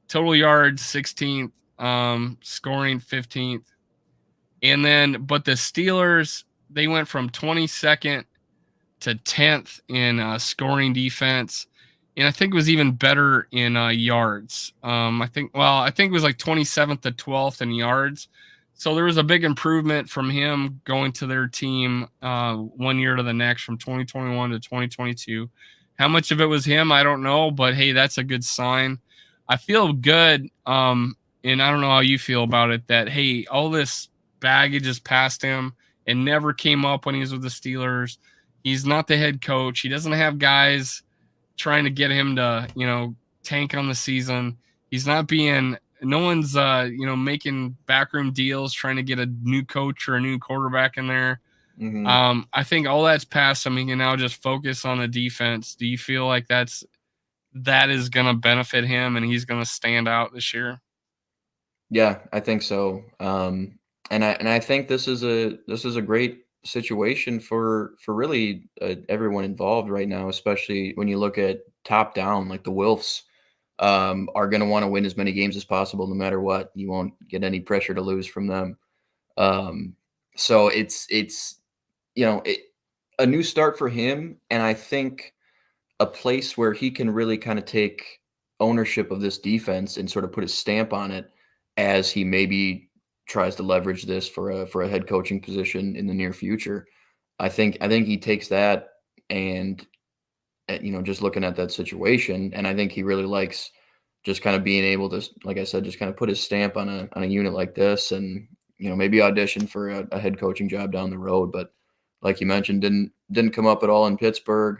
Total yards 16th, scoring 15th. And then, but the Steelers, they went from 22nd to 10th in scoring defense. And I think it was even better in yards. I think it was like 27th to 12th in yards. So there was a big improvement from him going to their team 1 year to the next, from 2021 to 2022. How much of it was him, I don't know. But hey, that's a good sign. I feel good. And I don't know how you feel about it, that, hey, all this baggage is past him and never came up when he was with the Steelers. He's not the head coach. He doesn't have guys trying to get him to, tank on the season. He's not no one's, making backroom deals trying to get a new coach or a new quarterback in there. Mm-hmm. I think all that's past him. He can now just focus on the defense. Do you feel like that is going to benefit him and he's going to stand out this year? Yeah, I think so. And I think this is a great situation for really everyone involved right now, especially when you look at top down, like the Wilfs are going to want to win as many games as possible, no matter what. You won't get any pressure to lose from them. Um, so it's you know it, a new start for him, and I think a place where he can really kind of take ownership of this defense and sort of put his stamp on it as he maybe tries to leverage this for a head coaching position in the near future. I think he takes that and just looking at that situation, and I think he really likes just kind of being able to, like I said, just kind of put his stamp on a unit like this, and maybe audition for a head coaching job down the road. But like you mentioned, didn't come up at all in Pittsburgh,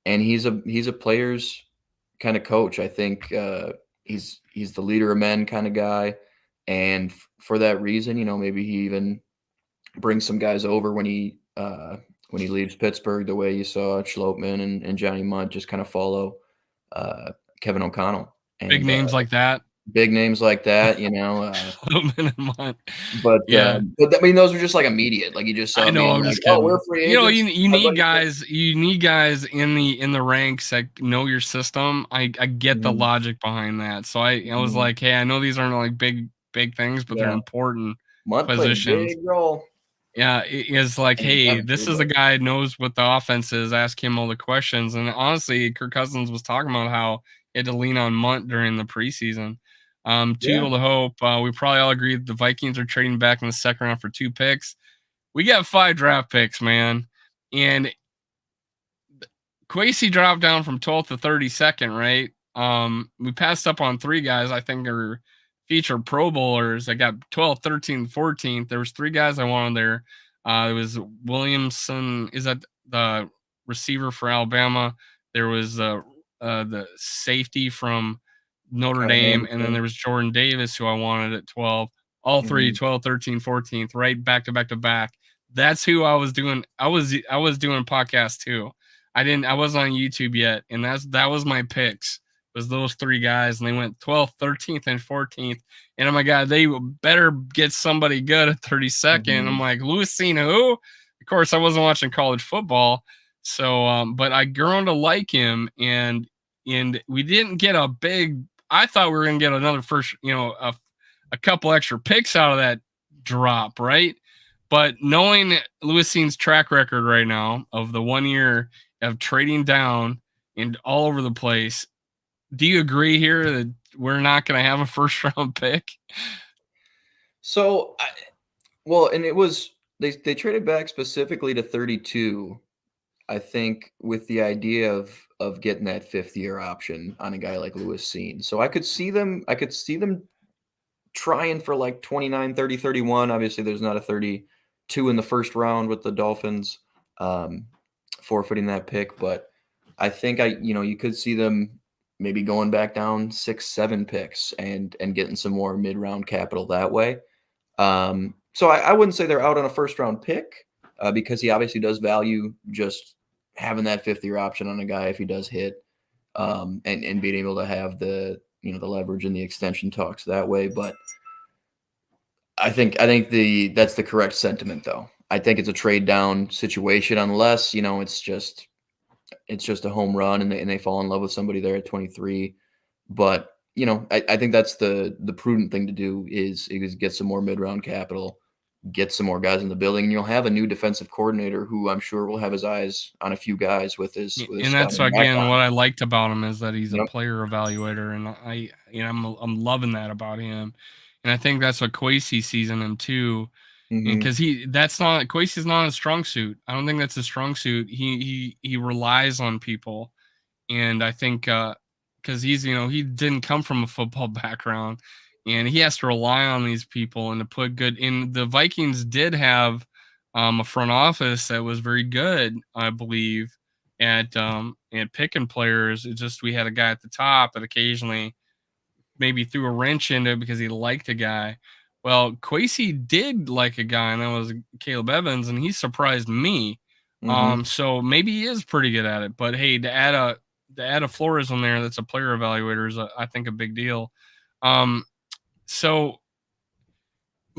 and he's a player's kind of coach. I think he's the leader of men kind of guy, and for that reason, maybe he even brings some guys over when he leaves Pittsburgh, the way you saw Schlotman and Johnny Munt just kind of follow uh, Kevin O'Connell, Big and names like that. big names like that, Loman and Munt. but Yeah. I mean, those were just like immediate. Like you just saw I know, being I'm like, just "Oh, we're kidding. free You know, agents." you That's need what you said. guys in the ranks that know your system. I get the Mhm, logic behind that. So I was mhm. like, hey, I know these aren't like big things, but they're Yeah, important Munt played a positions. big role, Yeah, it is like, and hey, Kevin this too, is a but guy who knows what the offense is. Ask him all the questions. And honestly, Kirk Cousins was talking about how he had to lean on Munt during the preseason. yeah. Toodle to hope. We probably all agree that the Vikings are trading back in the second round for 2 picks. We got 5 draft picks, man. And Quasey dropped down from 12th to 32nd, right? We passed up on 3 guys I think are featured Pro Bowlers. I got 12th, 13th, 14th. There was 3 guys I wanted there. It was Williamson. Is that the receiver for Alabama? There was the safety from Notre Kyle Dame, and then Hamilton. there was Jordan Davis, who I wanted at 12. All three, Mhm, 12, 13, 14th, right back to back to back. That's who I was doing. I was doing podcasts too. I wasn't on YouTube yet, and that was my picks. Was those 3 guys, and they went 12th, 13th, and 14th. And oh my god, they better get somebody good at 32nd. I'm mhm, like, Louis Cena, who? Of course, I wasn't watching college football, so but I grown to like him, and we didn't get a big. I thought we were gonna get another first, a couple extra picks out of that drop, right? But knowing Lewis's track record right now of the 1 year of trading down and all over the place, do you agree here that we're not going to have a first round pick? So, well, and it was they traded back specifically to 32, I think, with the idea of getting that 5th-year option on a guy like Lewis Cine. So I could see them trying for like 29, 30, 31. Obviously, there's not a 32 in the first round with the Dolphins um, forfeiting that pick, but I think you could see them maybe going back down 6, 7 picks and getting some more mid-round capital that way. So I wouldn't say they're out on a first round pick because he obviously does value just having that 5th-year option on a guy if he does hit, and being able to have the leverage and the extension talks that way. But I think that's the correct sentiment though. I think it's a trade down situation unless it's just a home run and they fall in love with somebody there at 23. But I think that's the prudent thing to do is get some more mid round capital, get some more guys in the building, and you'll have a new defensive coordinator who I'm sure will have his eyes on a few guys with his And that's scouting again background. what I liked about him is that he's a Yep. player evaluator, and I'm loving that about him, and I think that's what Kwesi sees in him too, and Hmm. because that's not Kwesi's not a strong suit. I don't think that's a strong suit. He relies on people. And I think because he didn't come from a football background, and he has to rely on these people and to put good in. The Vikings did have a front office that was very good, I believe, at picking players. It's just we had a guy at the top that occasionally maybe threw a wrench into it because he liked a guy. Well, Quasey did like a guy, and that was Caleb Evans, and he surprised me. Hmm. So maybe he is pretty good at it. But hey, to add a Flores on there, that's a player evaluator is I think a big deal. Um, so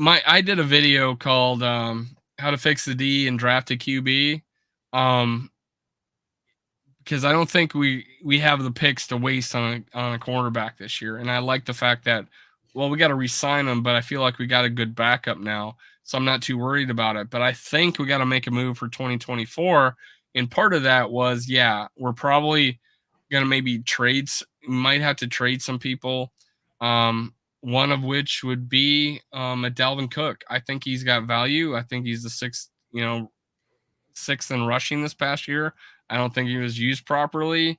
I did a video called "How to Fix the D and Draft a QB," because I don't think we have the picks to waste on a quarterback this year, and I like the fact that we got to re-sign him, but I feel like we got a good backup now, so I'm not too worried about it. But I think we got to make a move for 2024, and part of that was we're probably gonna maybe might have to trade some people. One of which would be a Dalvin Cook. I think he's got value. I think he's the sixth in rushing this past year. I don't think he was used properly.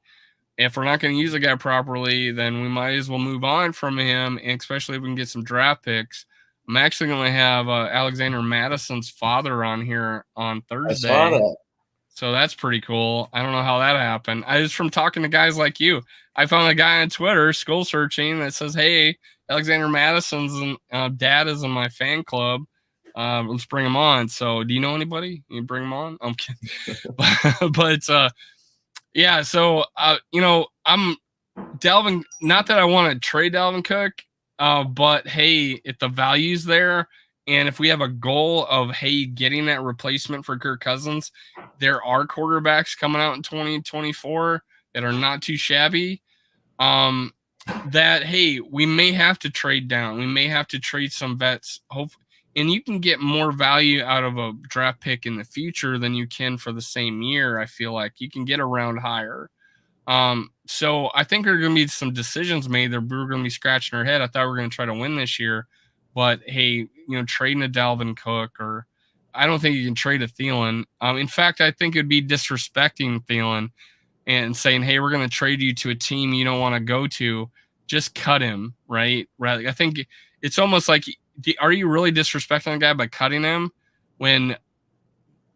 If we're not going to use a guy properly, then we might as well move on from him, and especially if we can get some draft picks. I'm actually going to have Alexander Madison's father on here on I saw Thursday. that. So that's pretty cool. I don't know how that happened. I was from talking to guys like you. I found a guy on Twitter, SKOL searching, that says, "Hey, Alexander Madison's dad is in my fan club. Let's bring him on." So, do you know anybody? You bring him on? I'm kidding. But yeah. So, I'm Dalvin. Not that I want to trade Dalvin Cook, but hey, if the value's there, and if we have a goal of getting that replacement for Kirk Cousins, there are quarterbacks coming out in 2024 that are not too shabby. That we may have to trade down. We may have to trade some vets. And you can get more value out of a draft pick in the future than you can for the same year. I feel like you can get a round higher. So I think there are going to be some decisions made that we're going to be scratching our head. I thought we were going to try to win this year, but trading a Dalvin Cook, or I don't think you can trade a Thielen. In fact, I think it'd be disrespecting Thielen and saying, "Hey, we're going to trade you to a team you don't want to go to." Just cut him, right? Right. I think it's almost like, are you really disrespecting the guy by cutting him? When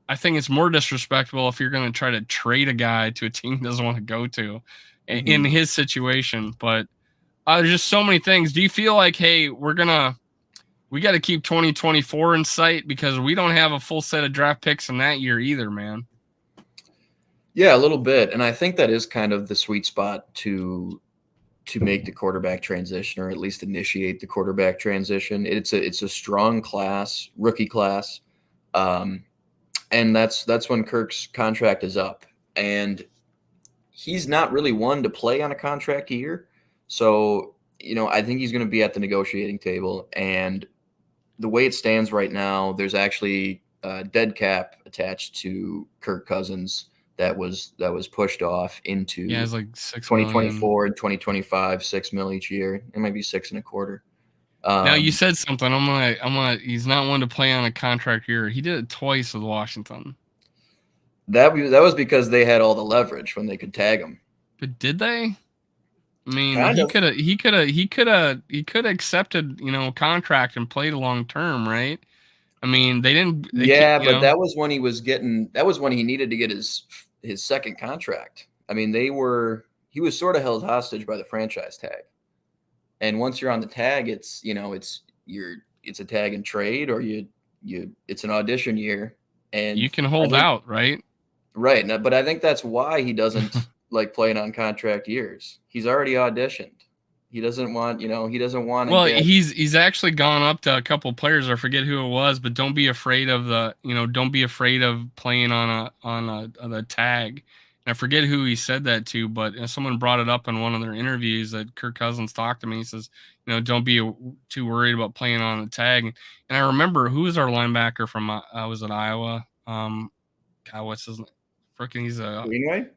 I think it's more disrespectful if you're going to try to trade a guy to a team he doesn't want to go to in his situation. But there's just so many things. Do you feel like, hey, we got to keep 2024 in sight, because we don't have a full set of draft picks in that year either, man? Yeah, a little bit. And I think that is kind of the sweet spot to make the quarterback transition, or at least initiate the quarterback transition. It's a strong class, rookie class. And that's when Kirk's contract is up. And he's not really one to play on a contract year. So, I think he's going to be at the negotiating table. And the way it stands right now, there's actually a dead cap attached to Kirk Cousins that was pushed off into it's like 6 2024 million. and 2025, 6 mil each year. It might be 6.25. Now you said something. I'm gonna. He's not one to play on a contract year. He did it twice with Washington. That was because they had all the leverage when they could tag him. But did they? I mean, Kind of. he could have accepted, contract and played long term, right? I mean, they didn't. But that was when he was getting. That was when he needed to get his second contract. I mean, he was sort of held hostage by the franchise tag. And once you're on the tag, it's a tag and trade, or it's an audition year, and you can hold out, right? Right. But I think that's why he doesn't like playing on contract years. He's already auditioned. He doesn't want, he doesn't want. Well, he's actually gone up to a couple of players. I forget who it was, but don't be afraid of don't be afraid of playing on a tag. And I forget who he said that to, but someone brought it up in one of their interviews that Kirk Cousins talked to me. He says, don't be too worried about playing on the tag. And I remember, who was our linebacker from was it Iowa? God, what's his name? Freaking, he's a Greenway.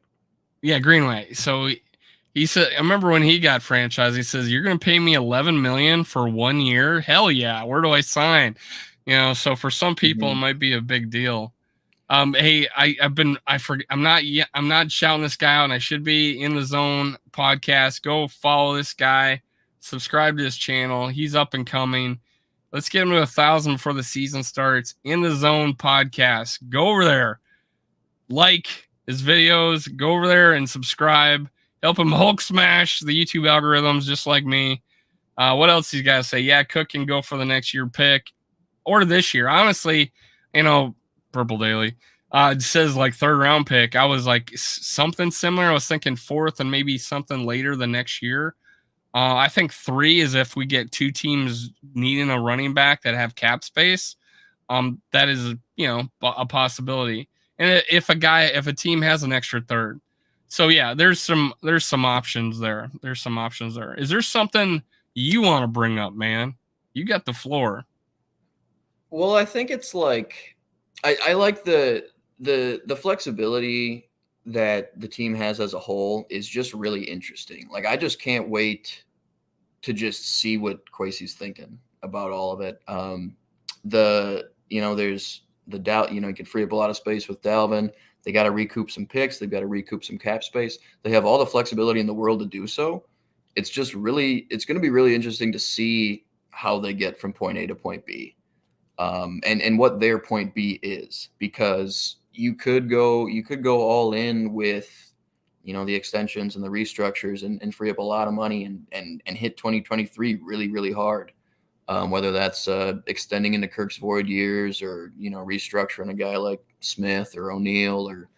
Yeah, Greenway. So he said, I remember when he got franchised, he says, "You're going to pay me $11 million for 1 year? Hell yeah! Where do I sign?" So for some people, it might be a big deal. Hey, I'm not shouting this guy out, and I should be. In the Zone podcast. Go follow this guy. Subscribe to his channel. He's up and coming. Let's get him to 1,000 before the season starts. In the Zone podcast. Go over there. Like his videos. Go over there and subscribe. Help him Hulk smash the YouTube algorithms just like me. What else you guys say? Yeah, Cook can go for the next year pick or this year. Honestly, Purple Daily. It says like 3rd round pick. I was like something similar. I was thinking 4th and maybe something later the next year. I think 3 is if we get 2 teams needing a running back that have cap space. That is, a possibility. And if a team has an extra third. So yeah, there's some options there. There's some options there. Is there something you want to bring up, man? You got the floor. Well, I think it's like I like the flexibility that the team has as a whole is just really interesting. Like I just can't wait to just see what Kwesi's thinking about all of it. There's the doubt. You can free up a lot of space with Dalvin. They got to recoup some picks. They've got to recoup some cap space. They have all the flexibility in the world to do so. It's going to be really interesting to see how they get from point A to point B, and what their point B is, because you could go all in with the extensions and the restructures and free up a lot of money and hit 2023 really really hard, whether that's extending into Kirk's void years or restructuring a guy like Smith or O'Neal or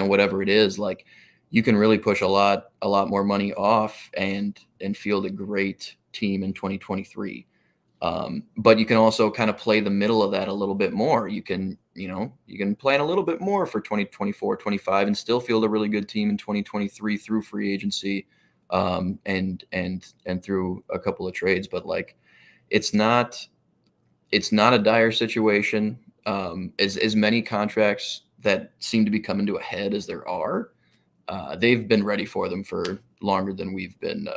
whatever it is. Like you can really push a lot more money off and field a great team in 2023. But you can also kind of play the middle of that a little bit more. You can plan a little bit more for 2024, 25 and still field a really good team in 2023 through free agency, and through a couple of trades. But like, it's not a dire situation. As many contracts that seem to be coming to a head as there are, they've been ready for them for longer than we've been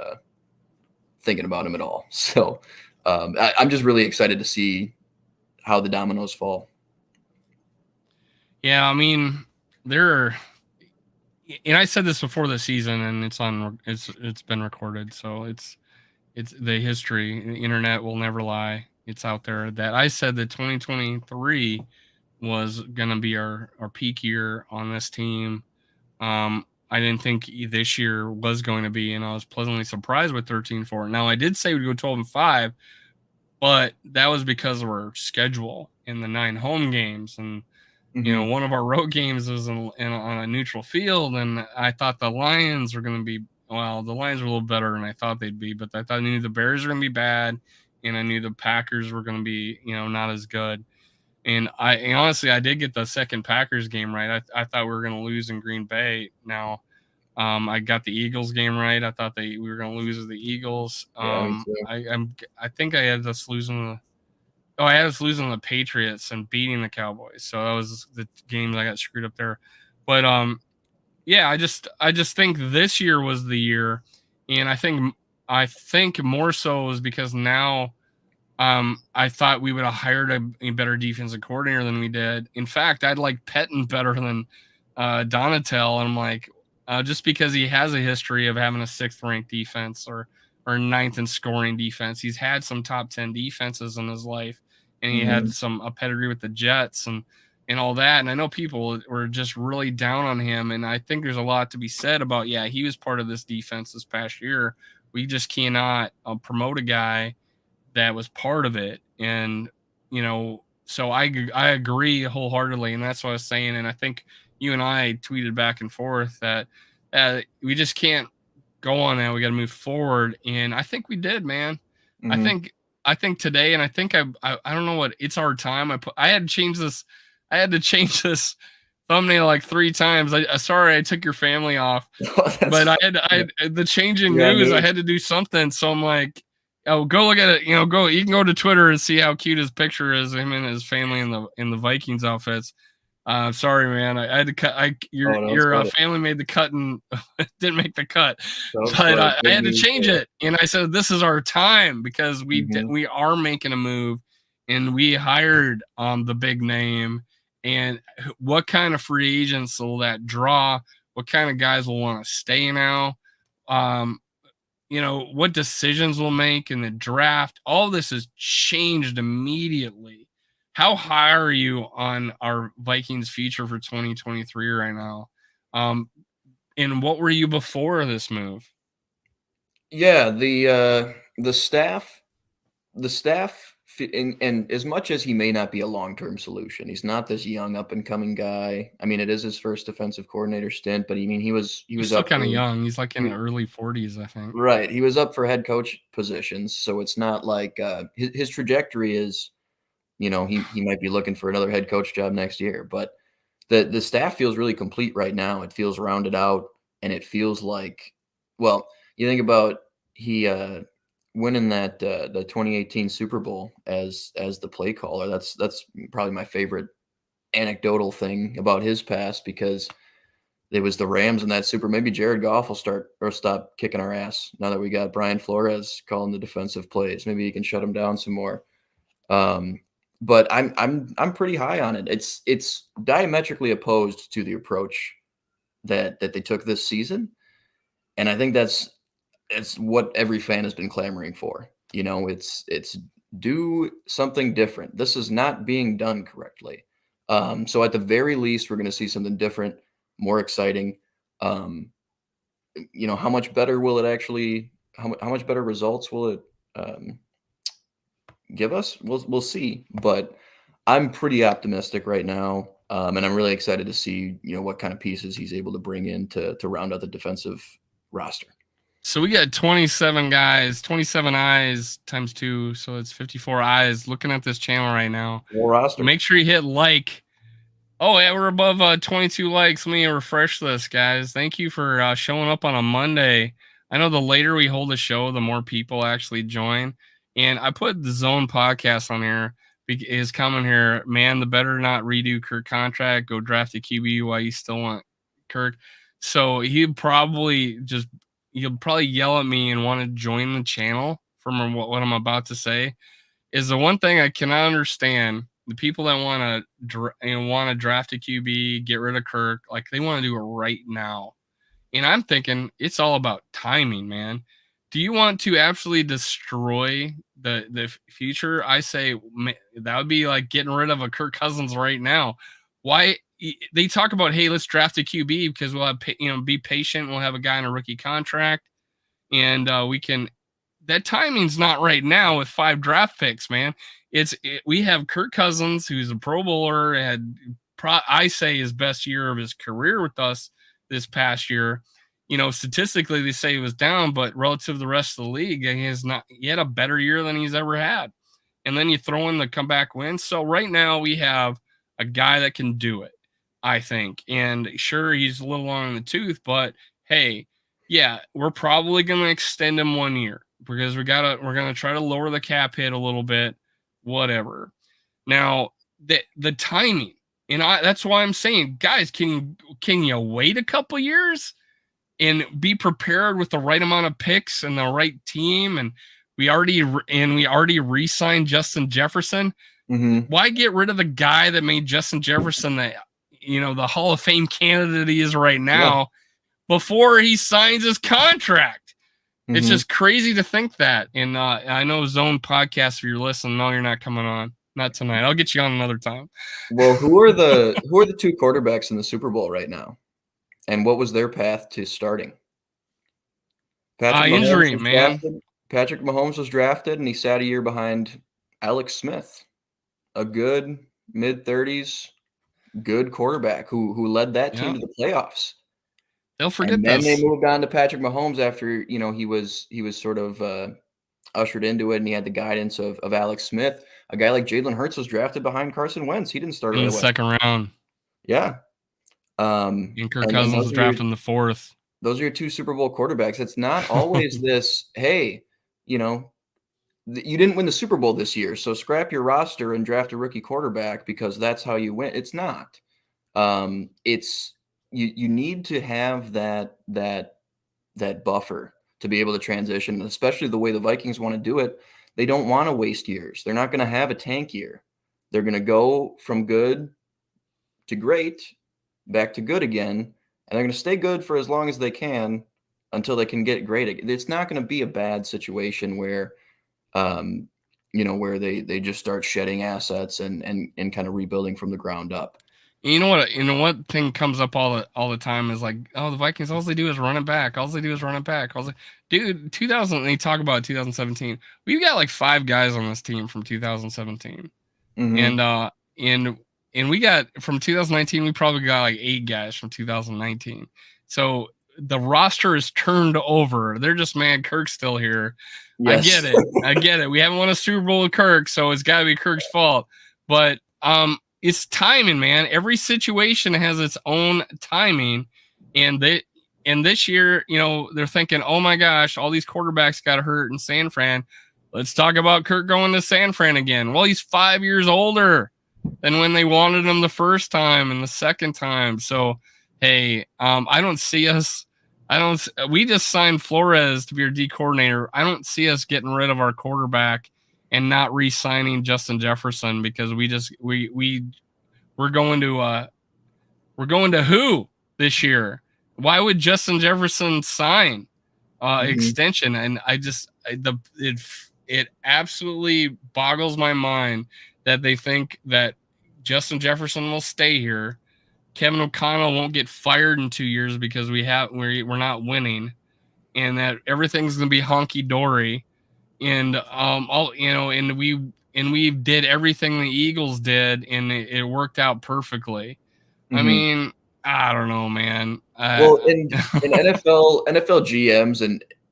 thinking about them at all. So I'm just really excited to see how the dominoes fall. Yeah, I mean, there. And I said this before the season, and it's been recorded, so it's the history. The internet will never lie. It's out there that I said that 2023 was gonna be our peak year on this team. I didn't think this year was going to be, and I was pleasantly surprised with 13-4. Now I did say we'd go 12-5, but that was because of our schedule in the 9 home games, and Mm-hmm. one of our road games was on a neutral field, and I thought the Lions were going to be, well, the Lions were a little better than I thought they'd be, but I knew the Bears were going to be bad, and I knew the Packers were going to be, not as good. And honestly, I did get the second Packers game right. I thought we were going to lose in Green Bay. Now, I got the Eagles game right. I thought we were going to lose to the Eagles. Yeah, me too. I think I had us losing I had us losing the Patriots and beating the Cowboys. So that was the games I got screwed up there. But yeah, I just think this year was the year, and I think more so was because now I thought we would have hired a better defensive coordinator than we did. In fact, I'd like Pettin better than Donatel, and I'm like, just because he has a history of having a 6th ranked defense or 9th in scoring defense. He's had some top 10 defenses in his life, and he had Mm-hmm. a pedigree with the Jets and all that. And I know people were just really down on him, and I think there's a lot to be said about, yeah, he was part of this defense this past year. We just cannot promote a guy that was part of it. And so I agree wholeheartedly, and that's what I was saying. And I think you and I tweeted back and forth that we just can't go on that. We got to move forward, and I think we did, man. I Mm-hmm. think I think today, and I think I don't know what, it's our time. I had to change this. I had to change this thumbnail like 3 times. Sorry I took your family off, Oh, that's but I fine. had Yeah. the change in Yeah, news. I news. had to do something, so I'm like, oh, go look at it. Go. You can go to Twitter and see how cute his picture is. Him and his family in the Vikings outfits. Sorry, man. I had to cut. Oh, don't Your sweat it. family made the cut and didn't make the cut, Don't but sweat it. I Good had to news change there. it. And I said, this is our time, because Mm-hmm. we are making a move, and we hired the big name. And what kind of free agents will that draw? What kind of guys will want to stay now? Um, what decisions we'll make in the draft. All this has changed immediately. How high are you on our Vikings future for 2023 right now? Um, and what were you before this move? Yeah, the staff and as much as he may not be a long-term solution, he's not this young up-and-coming guy. I mean, it is his first defensive coordinator stint, but I mean, he was He's still up kind of for young. He's like in the early 40s, I think. right. He was up for head coach positions, so it's not like his trajectory is, he might be looking for another head coach job next year, but the staff feels really complete right now. It feels rounded out, and it feels like, well, you think about he winning that the 2018 Super Bowl as the play caller. That's probably my favorite anecdotal thing about his past, because it was the Rams in that Super. Maybe Jared Goff will stop kicking our ass now that we got Brian Flores calling the defensive plays. Maybe he can shut him down some more. But I'm pretty high on it. It's diametrically opposed to the approach that they took this season, and I think that's what every fan has been clamoring for. It's do something different. This is not being done correctly. So at the very least, we're going to see something different, more exciting. How much better will it actually? How much better results will it give us? We'll see. But I'm pretty optimistic right now, and I'm really excited to see what kind of pieces he's able to bring in to round out the defensive roster. So we got 27 guys, 27 eyes times 2, so it's 54 eyes looking at this channel right now. Full roster. Make sure you hit like. Oh, yeah, we're above 22 likes. Let me refresh this, guys. Thank you for showing up on a Monday. I know the later we hold the show, the more people actually join. And I put the Zone podcast on here. His comment here, man, the better not redo Kirk contract. Go draft a QB while you still want Kirk. So he'll probably yell at me and want to join the channel from what I'm about to say. Is the one thing I cannot understand. The people that want to draft a QB, get rid of Kirk, like they want to do it right now. And I'm thinking it's all about timing, man. Do you want to absolutely destroy the future? I say that would be like getting rid of a Kirk Cousins right now. Why they talk about, hey, let's draft a QB because we'll have be patient. We'll have a guy in a rookie contract, and we can. That timing's not right now with 5 draft picks, man. We have Kirk Cousins, who's a Pro Bowler, I say his best year of his career with us this past year. Statistically they say he was down, but relative to the rest of the league, he had a better year than he's ever had. And then you throw in the comeback win. So right now we have a guy that can do it, I think. And sure, he's a little long in the tooth, but hey, yeah, we're probably going to extend him 1 year because we're going to try to lower the cap hit a little bit, whatever. Now, the timing, and that's why I'm saying, guys, can you wait a couple years and be prepared with the right amount of picks and the right team? And we already re-signed Justin Jefferson. Mm-hmm. Why get rid of the guy that made Justin Jefferson the Hall of Fame candidate he is right now before he signs his contract? Mm-hmm. It's just crazy to think that. And I know Zone podcast, if you're listening, no, you're not coming on. Not tonight. I'll get you on another time. Well, who are the 2 quarterbacks in the Super Bowl right now? And what was their path to starting? Injury, man. Patrick Mahomes was drafted, and he sat a year behind Alex Smith, a good mid-30s, good quarterback who led that team to the playoffs. They'll forget and then they moved on to Patrick Mahomes after he was sort of ushered into it, and he had the guidance of Alex Smith. A guy like Jalen Hurts was drafted behind Carson Wentz. He didn't start in the second round. Yeah. And Kirk Cousins was drafted in the 4th. Those are your 2 Super Bowl quarterbacks. It's not always this, hey, you didn't win the Super Bowl this year, so scrap your roster and draft a rookie quarterback because that's how you win. It's not. It's you need to have that buffer to be able to transition, especially the way the Vikings want to do it. They don't want to waste years. They're not going to have a tank year. They're going to go from good to great, back to good again, and they're going to stay good for as long as they can until they can get great. It's not going to be a bad situation where, where they just start shedding assets and kind of rebuilding from the ground up. You know what? You know what thing comes up all the time is like, oh, the Vikings. All they do is run it back. All they do is run it back. Dude, 2000. They talk about 2017. We've got like 5 guys on this team from 2017, Mm-hmm. and and we got from 2019. We probably got like 8 guys from 2019. So the roster is turned over. They're just man, Kirk's still here. I Yes. get it. I get it. We haven't won a Super Bowl with Kirk, so it's got to be Kirk's fault. But it's timing, man. Every situation has its own timing, and this year, they're thinking, oh my gosh, all these quarterbacks got hurt in San Fran. Let's talk about Kirk going to San Fran again. Well, he's 5 years older than when they wanted him the first time and the second time. So, hey, I don't see us. I don't. We just signed Flores to be our D coordinator. I don't see us getting rid of our quarterback and not re-signing Justin Jefferson because we're going to who this year? Why would Justin Jefferson sign extension? And it absolutely boggles my mind that they think that Justin Jefferson will stay here. Kevin O'Connell won't get fired in 2 years because we're not winning, and that everything's gonna be honky dory. And we did everything the Eagles did, and it worked out perfectly. I Mm-hmm. mean, I don't know, man. Well, in NFL GMs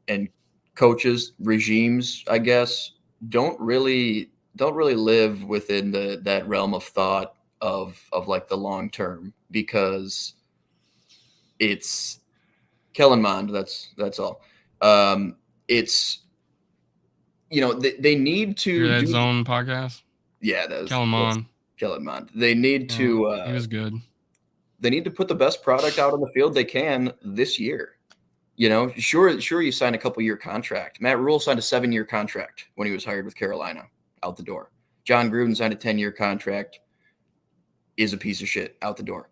and coaches regimes, I guess, don't really live within that realm of thought of like the long term, because it's Kellen Mond. That's all. It's they need Hear to that do. Zone podcast? Yeah, Kellen that's Mond. Kellen Mond. They need Yeah, to he was good. put the best product out on the field they can this year. Sure, you sign a couple-year contract. Matt Rule signed a 7-year contract when he was hired with Carolina, out the door. John Gruden signed a 10-year contract, is a piece of shit, out the door.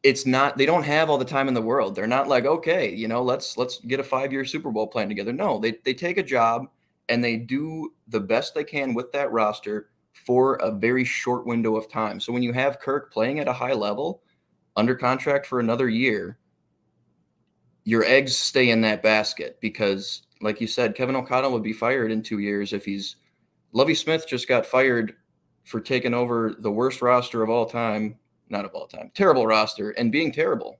It's not, they don't have all the time in the world. They're not like, okay, let's get a 5-year Super Bowl plan together. No, they take a job and they do the best they can with that roster for a very short window of time. So when you have Kirk playing at a high level, under contract for another year, your eggs stay in that basket because, like you said, Kevin O'Connell would be fired in 2 years if he's. Lovie Smith just got fired for taking over the worst roster of all time, not of all time, terrible roster, and being terrible,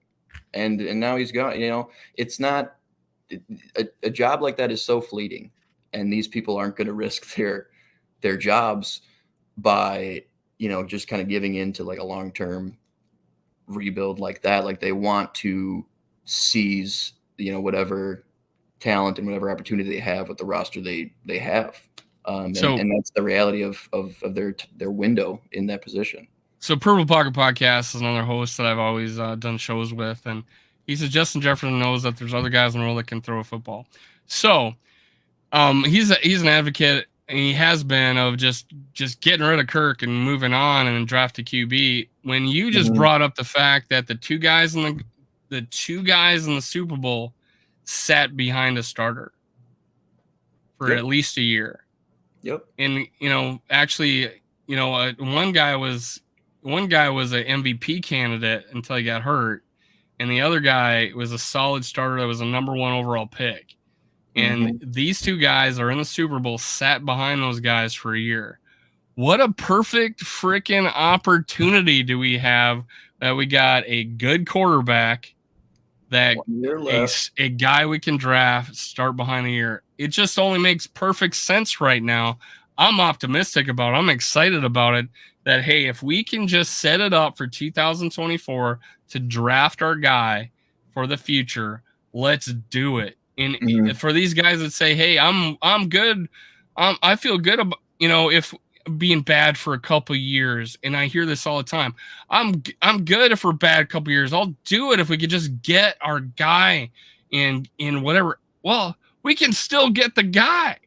and now he's gone. It's not a job like that is so fleeting, and these people aren't going to risk their jobs by just kind of giving into like a long-term rebuild like that. Like they want to seize whatever talent and whatever opportunity they have with the roster they have, and that's the reality of their window in that position. So Purple Pocket Podcast is another host that I've always done shows with, and he says Justin Jefferson knows that there's other guys in the world that can throw a football. So he's an advocate, and he has been, of just getting rid of Kirk and moving on and draft a QB. When you just brought up the fact that the two guys in the Super Bowl sat behind a starter for at least a year. Yep. And actually, one guy was an MVP candidate until he got hurt, and the other guy was a solid starter that was a number 1 overall pick. And these two guys are in the Super Bowl, sat behind those guys for a year. What a perfect freaking opportunity do we have that we got a good quarterback, that a guy we can draft, start behind a year. It just only makes perfect sense right now. I'm optimistic about it. I'm excited about it. That, hey, if we can just set it up for 2024 to draft our guy for the future, let's do it. And for these guys that say, hey, I'm good. I feel good about, if being bad for a couple years, and I hear this all the time. I'm good if we're bad a couple years. I'll do it if we could just get our guy in whatever. Well, we can still get the guy.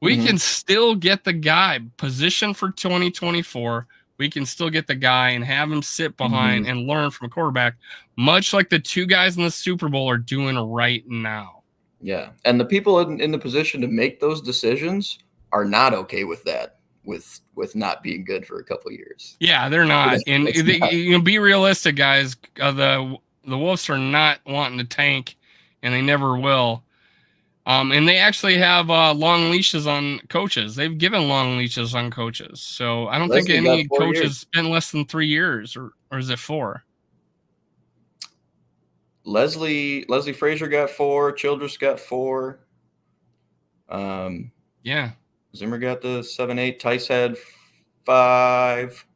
We can still get the guy positioned for 2024. We can still get the guy and have him sit behind and learn from a quarterback, much like the two guys in the Super Bowl are doing right now. Yeah, and the people in the position to make those decisions are not okay with that. with not being good for a couple years. Yeah, they're not. And be realistic, guys. The Wolves are not wanting to tank, and they never will. And they actually have long leashes on coaches. They've given long leashes on coaches. So I don't think any coach has spent less than 3 years, or is it 4? Leslie Frazier got 4. Childress got 4. Yeah. Zimmer got the 7, 8. Tice had 5.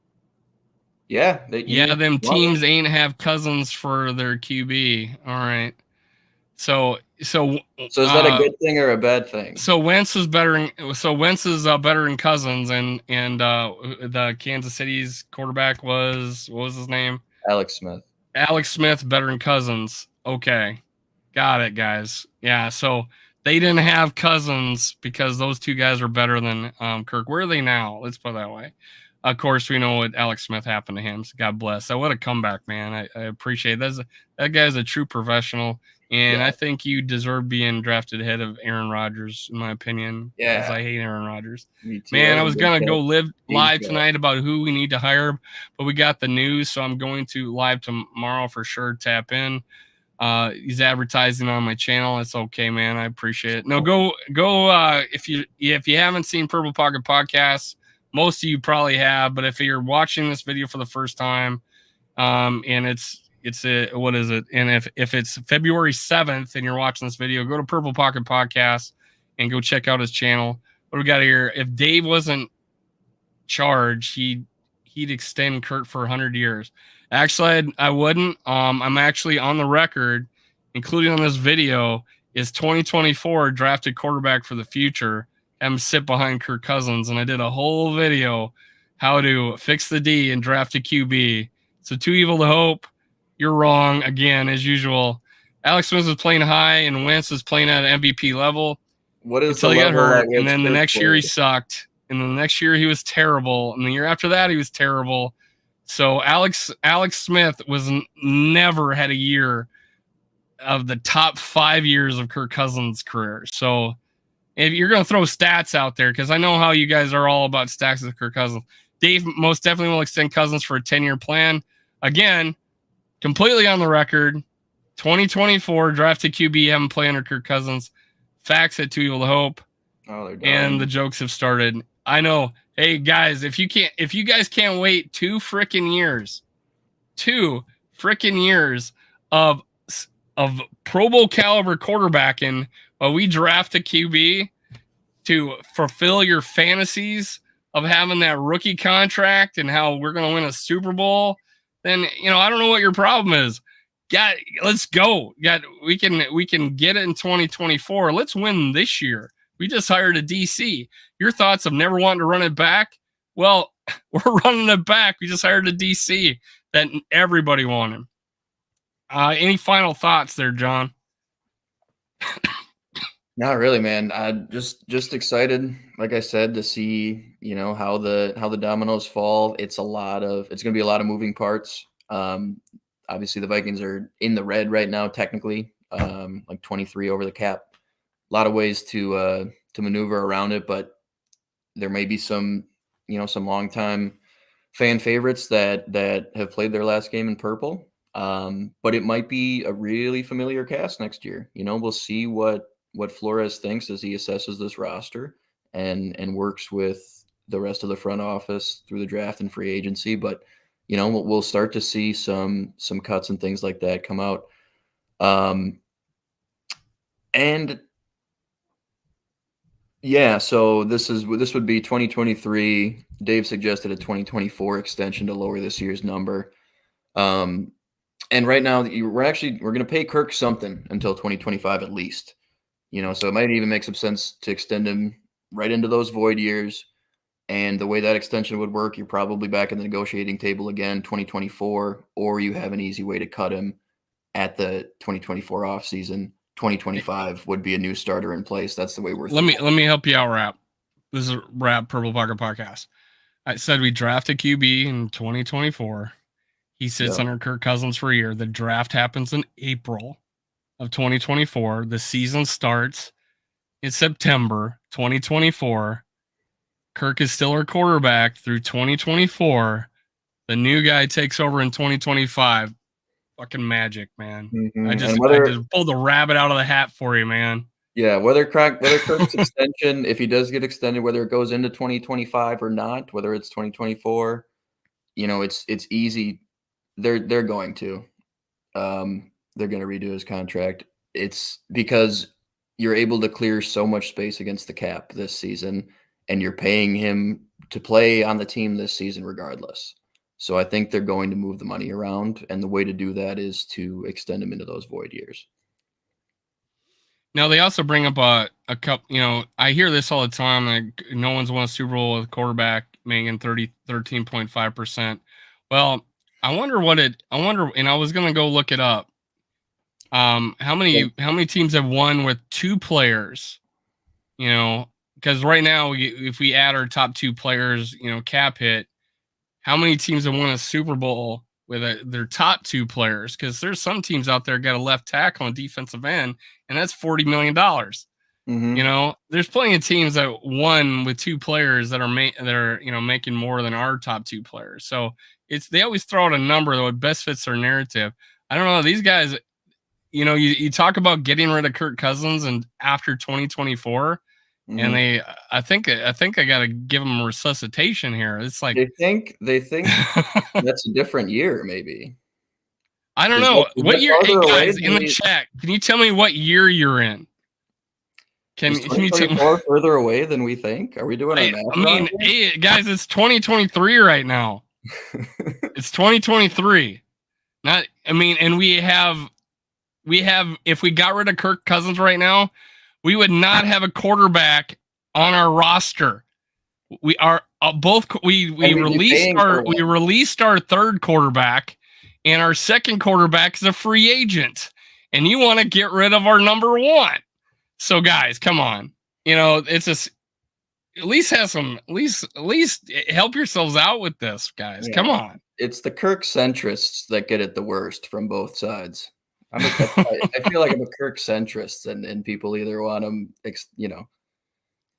Yeah. Them teams ain't have Cousins for their QB. All right. So is that a good thing or a bad thing? So Wentz is better. Wentz is better than Cousins, and the Kansas City's quarterback what was his name? Alex Smith. Alex Smith better than Cousins. Okay, got it, guys. Yeah, so they didn't have Cousins because those two guys are better than Kirk. Where are they now? Let's put it that way. Of course, we know what Alex Smith happened to him. So God bless. What a comeback, man. I appreciate it. That guy's a true professional. And I think you deserve being drafted ahead of Aaron Rodgers, in my opinion. Yeah. Because I hate Aaron Rodgers. Me too. Man, I was going to go live tonight about who we need to hire, but we got the news, so I'm going to live tomorrow for sure. Tap in. He's advertising on my channel. It's okay, man. I appreciate it. No, go if you haven't seen Purple Pocket Podcast, most of you probably have, but if you're watching this video for the first time, and it's what is it? And if it's February 7th and you're watching this video, go to Purple Pocket Podcast and go check out his channel. What do we got here? If Dave wasn't charged, he'd extend Kurt for 100 years. Actually, I wouldn't. I'm actually on the record, including on this video, is 2024 drafted quarterback for the future. Have him sit behind Kirk Cousins, and I did a whole video how to fix the D and draft a QB. So too evil to hope. You're wrong again, as usual. Alex Smith was playing high, and Wentz was playing at an MVP level. What is until he got hurt, and then the next year he sucked, and then the next year he was terrible, and the year after that he was terrible. So Alex Smith was never had a year of the top 5 years of Kirk Cousins' career. So if you're going to throw stats out there, because I know how you guys are all about stats with Kirk Cousins, Dave most definitely will extend Cousins for a 10-year plan. Again, completely on the record, 2024 drafted QB, haven't played under Kirk Cousins. Facts at Too Evil to Hope. Oh, and the jokes have started. I know. Hey guys, if you guys can't wait 2 freaking years of Pro Bowl caliber quarterbacking while we draft a QB to fulfill your fantasies of having that rookie contract and how we're going to win a Super Bowl, then I don't know what your problem is. Let's go. We can get it in 2024. Let's win this year. We just hired a DC. Your thoughts of never wanting to run it back? Well, we're running it back. We just hired a DC that everybody wanted. Any final thoughts there, John? Not really, man. Just excited, like I said, to see how the dominoes fall. It's going to be a lot of moving parts. Obviously, the Vikings are in the red right now, technically, like 23 over the cap. A lot of ways to maneuver around it, but there may be some longtime fan favorites that have played their last game in purple. But it might be a really familiar cast next year. We'll see what Flores thinks as he assesses this roster and works with the rest of the front office through the draft and free agency. But we'll start to see some cuts and things like that come out. And yeah, so this would be 2023. Dave suggested a 2024 extension to lower this year's number. And right now we're going to pay Kirk something until 2025 at least. So it might even make some sense to extend him right into those void years. And the way that extension would work, you're probably back in the negotiating table again, 2024, or you have an easy way to cut him at the 2024 offseason. 2025 would be a new starter in place. That's the way we're thinking. Let me help you out, Rap. This is Rap Purple Pocket Podcast. I said we draft a QB in 2024. He sits under Kirk Cousins for a year. The draft happens in April of 2024. The season starts in September 2024. Kirk is still our quarterback through 2024. The new guy takes over in 2025. Fucking magic, man. I And just pulled the rabbit out of the hat for you, man. Yeah, whether Kirk's extension, if he does get extended, whether it goes into 2025 or not, whether it's 2024, it's easy. They're going to. They're going to redo his contract. It's because you're able to clear so much space against the cap this season, and you're paying him to play on the team this season regardless. So I think they're going to move the money around, and the way to do that is to extend him into those void years. Now they also bring up a couple. I hear this all the time. Like no one's won a Super Bowl with a quarterback making 13.5%. Well, I wonder, and I was gonna go look it up. How many teams have won with two players? Because right now, if we add our top two players, cap hit, how many teams have won a Super Bowl with their top two players? Because there's some teams out there got a left tackle and defensive end, and that's $40 million. There's plenty of teams that won with two players that are making more than our top two players. So they always throw out a number that best fits their narrative. I don't know, these guys. You talk about getting rid of Kirk Cousins and after 2024, and I think I got to give them a resuscitation here. It's like they think that's a different year, maybe. I don't know what year. Hey guys, in the chat, can you tell me what year you're in? Can you tell me further away than we think? Are we doing our math? I mean, hey guys, it's 2023 right now. It's 2023. And we have if we got rid of Kirk Cousins right now, we would not have a quarterback on our roster. We are we released our third quarterback, and our second quarterback is a free agent, and you want to get rid of our number one. So guys, come on. It's just at least help yourselves out with this, guys. Yeah. Come on. It's the Kirk centrists that get it the worst from both sides. I feel like I'm a Kirk centrist, and people either want him,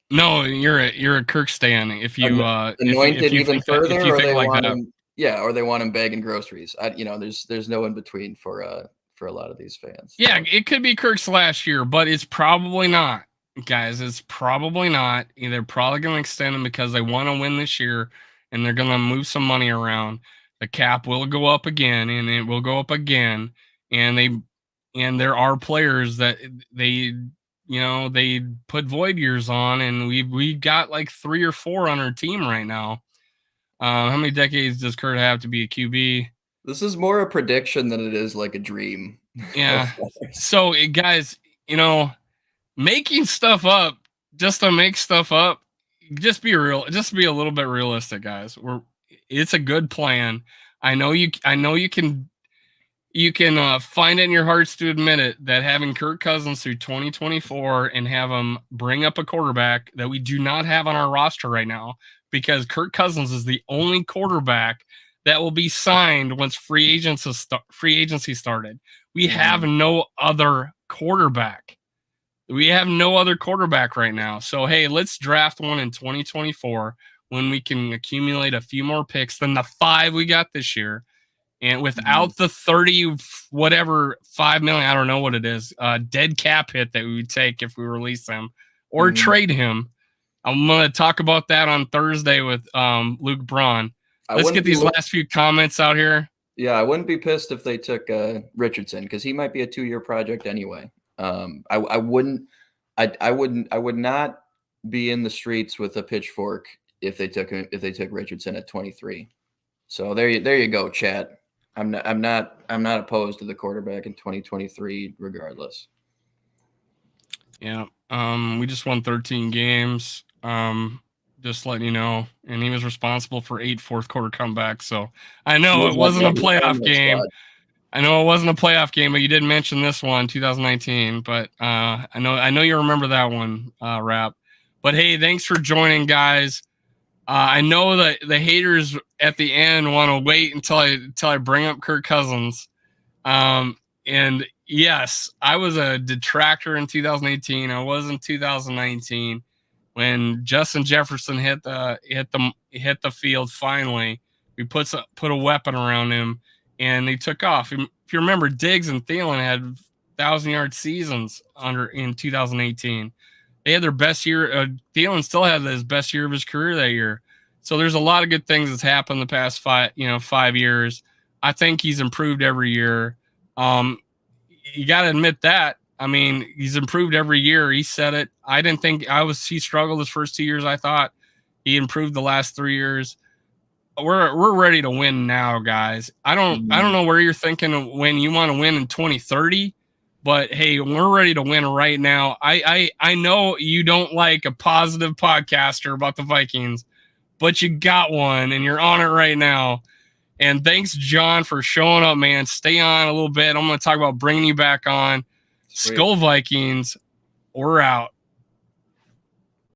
No, you're a Kirk stan. If you anointed even further, or they want him, or they want him bagging groceries. There's no in between for a lot of these fans. Yeah, it could be Kirk's last year, but it's probably not, guys. It's probably not. They're probably going to extend him because they want to win this year, and they're going to move some money around. The cap will go up again, and it will go up again. And there are players that they put void years on, and we got like 3 or 4 on our team right now. How many decades does Kurt have to be a QB? This is more a prediction than it is like a dream. Yeah. So guys, making stuff up just to make stuff up, just be a little bit realistic, guys. It's a good plan. I know you can find it in your hearts to admit it, that having Kirk Cousins through 2024 and have him bring up a quarterback that we do not have on our roster right now, because Kirk Cousins is the only quarterback that will be signed once free agency started. We have no other quarterback. We have no other quarterback right now. So, hey, let's draft one in 2024 when we can accumulate a few more picks than the 5 we got this year. And without the 30, whatever, 5 million, I don't know what it is, dead cap hit that we would take if we release him or trade him. I'm going to talk about that on Thursday with Luke Braun. Let's get these last few comments out here. Yeah, I wouldn't be pissed if they took Richardson, because he might be a 2-year project anyway. I would not be in the streets with a pitchfork if they took Richardson at 23. So there you go, chat. I'm not opposed to the quarterback in 2023 regardless. Yeah. We just won 13 games. Just letting you know. And he was responsible for 8 fourth quarter comebacks. So I know it wasn't a playoff game. I know it wasn't a playoff game, but you did mention this one, 2019. But I know you remember that one, Rap. But hey, thanks for joining, guys. I know that the haters at the end want to wait until I bring up Kirk Cousins. And yes, I was a detractor in 2018. I was in 2019. when Justin Jefferson hit the field finally. We put a weapon around him, and they took off. If you remember, Diggs and Thielen had 1,000-yard seasons in 2018. They had their best year. Thielen still had his best year of his career that year. So there's a lot of good things that's happened the past 5 years. I think he's improved every year. You got to admit that. I mean, he's improved every year. He said it. I didn't think he struggled his first 2 years. I thought he improved the last 3 years. We're ready to win now, guys. I don't know where you're thinking when you want to win in 2030, but hey, we're ready to win right now. I know you don't like a positive podcaster about the Vikings, but you got one and you're on it right now. And thanks, John, for showing up, man. Stay on a little bit. I'm going to talk about bringing you back on. SKOL Vikings, we're out.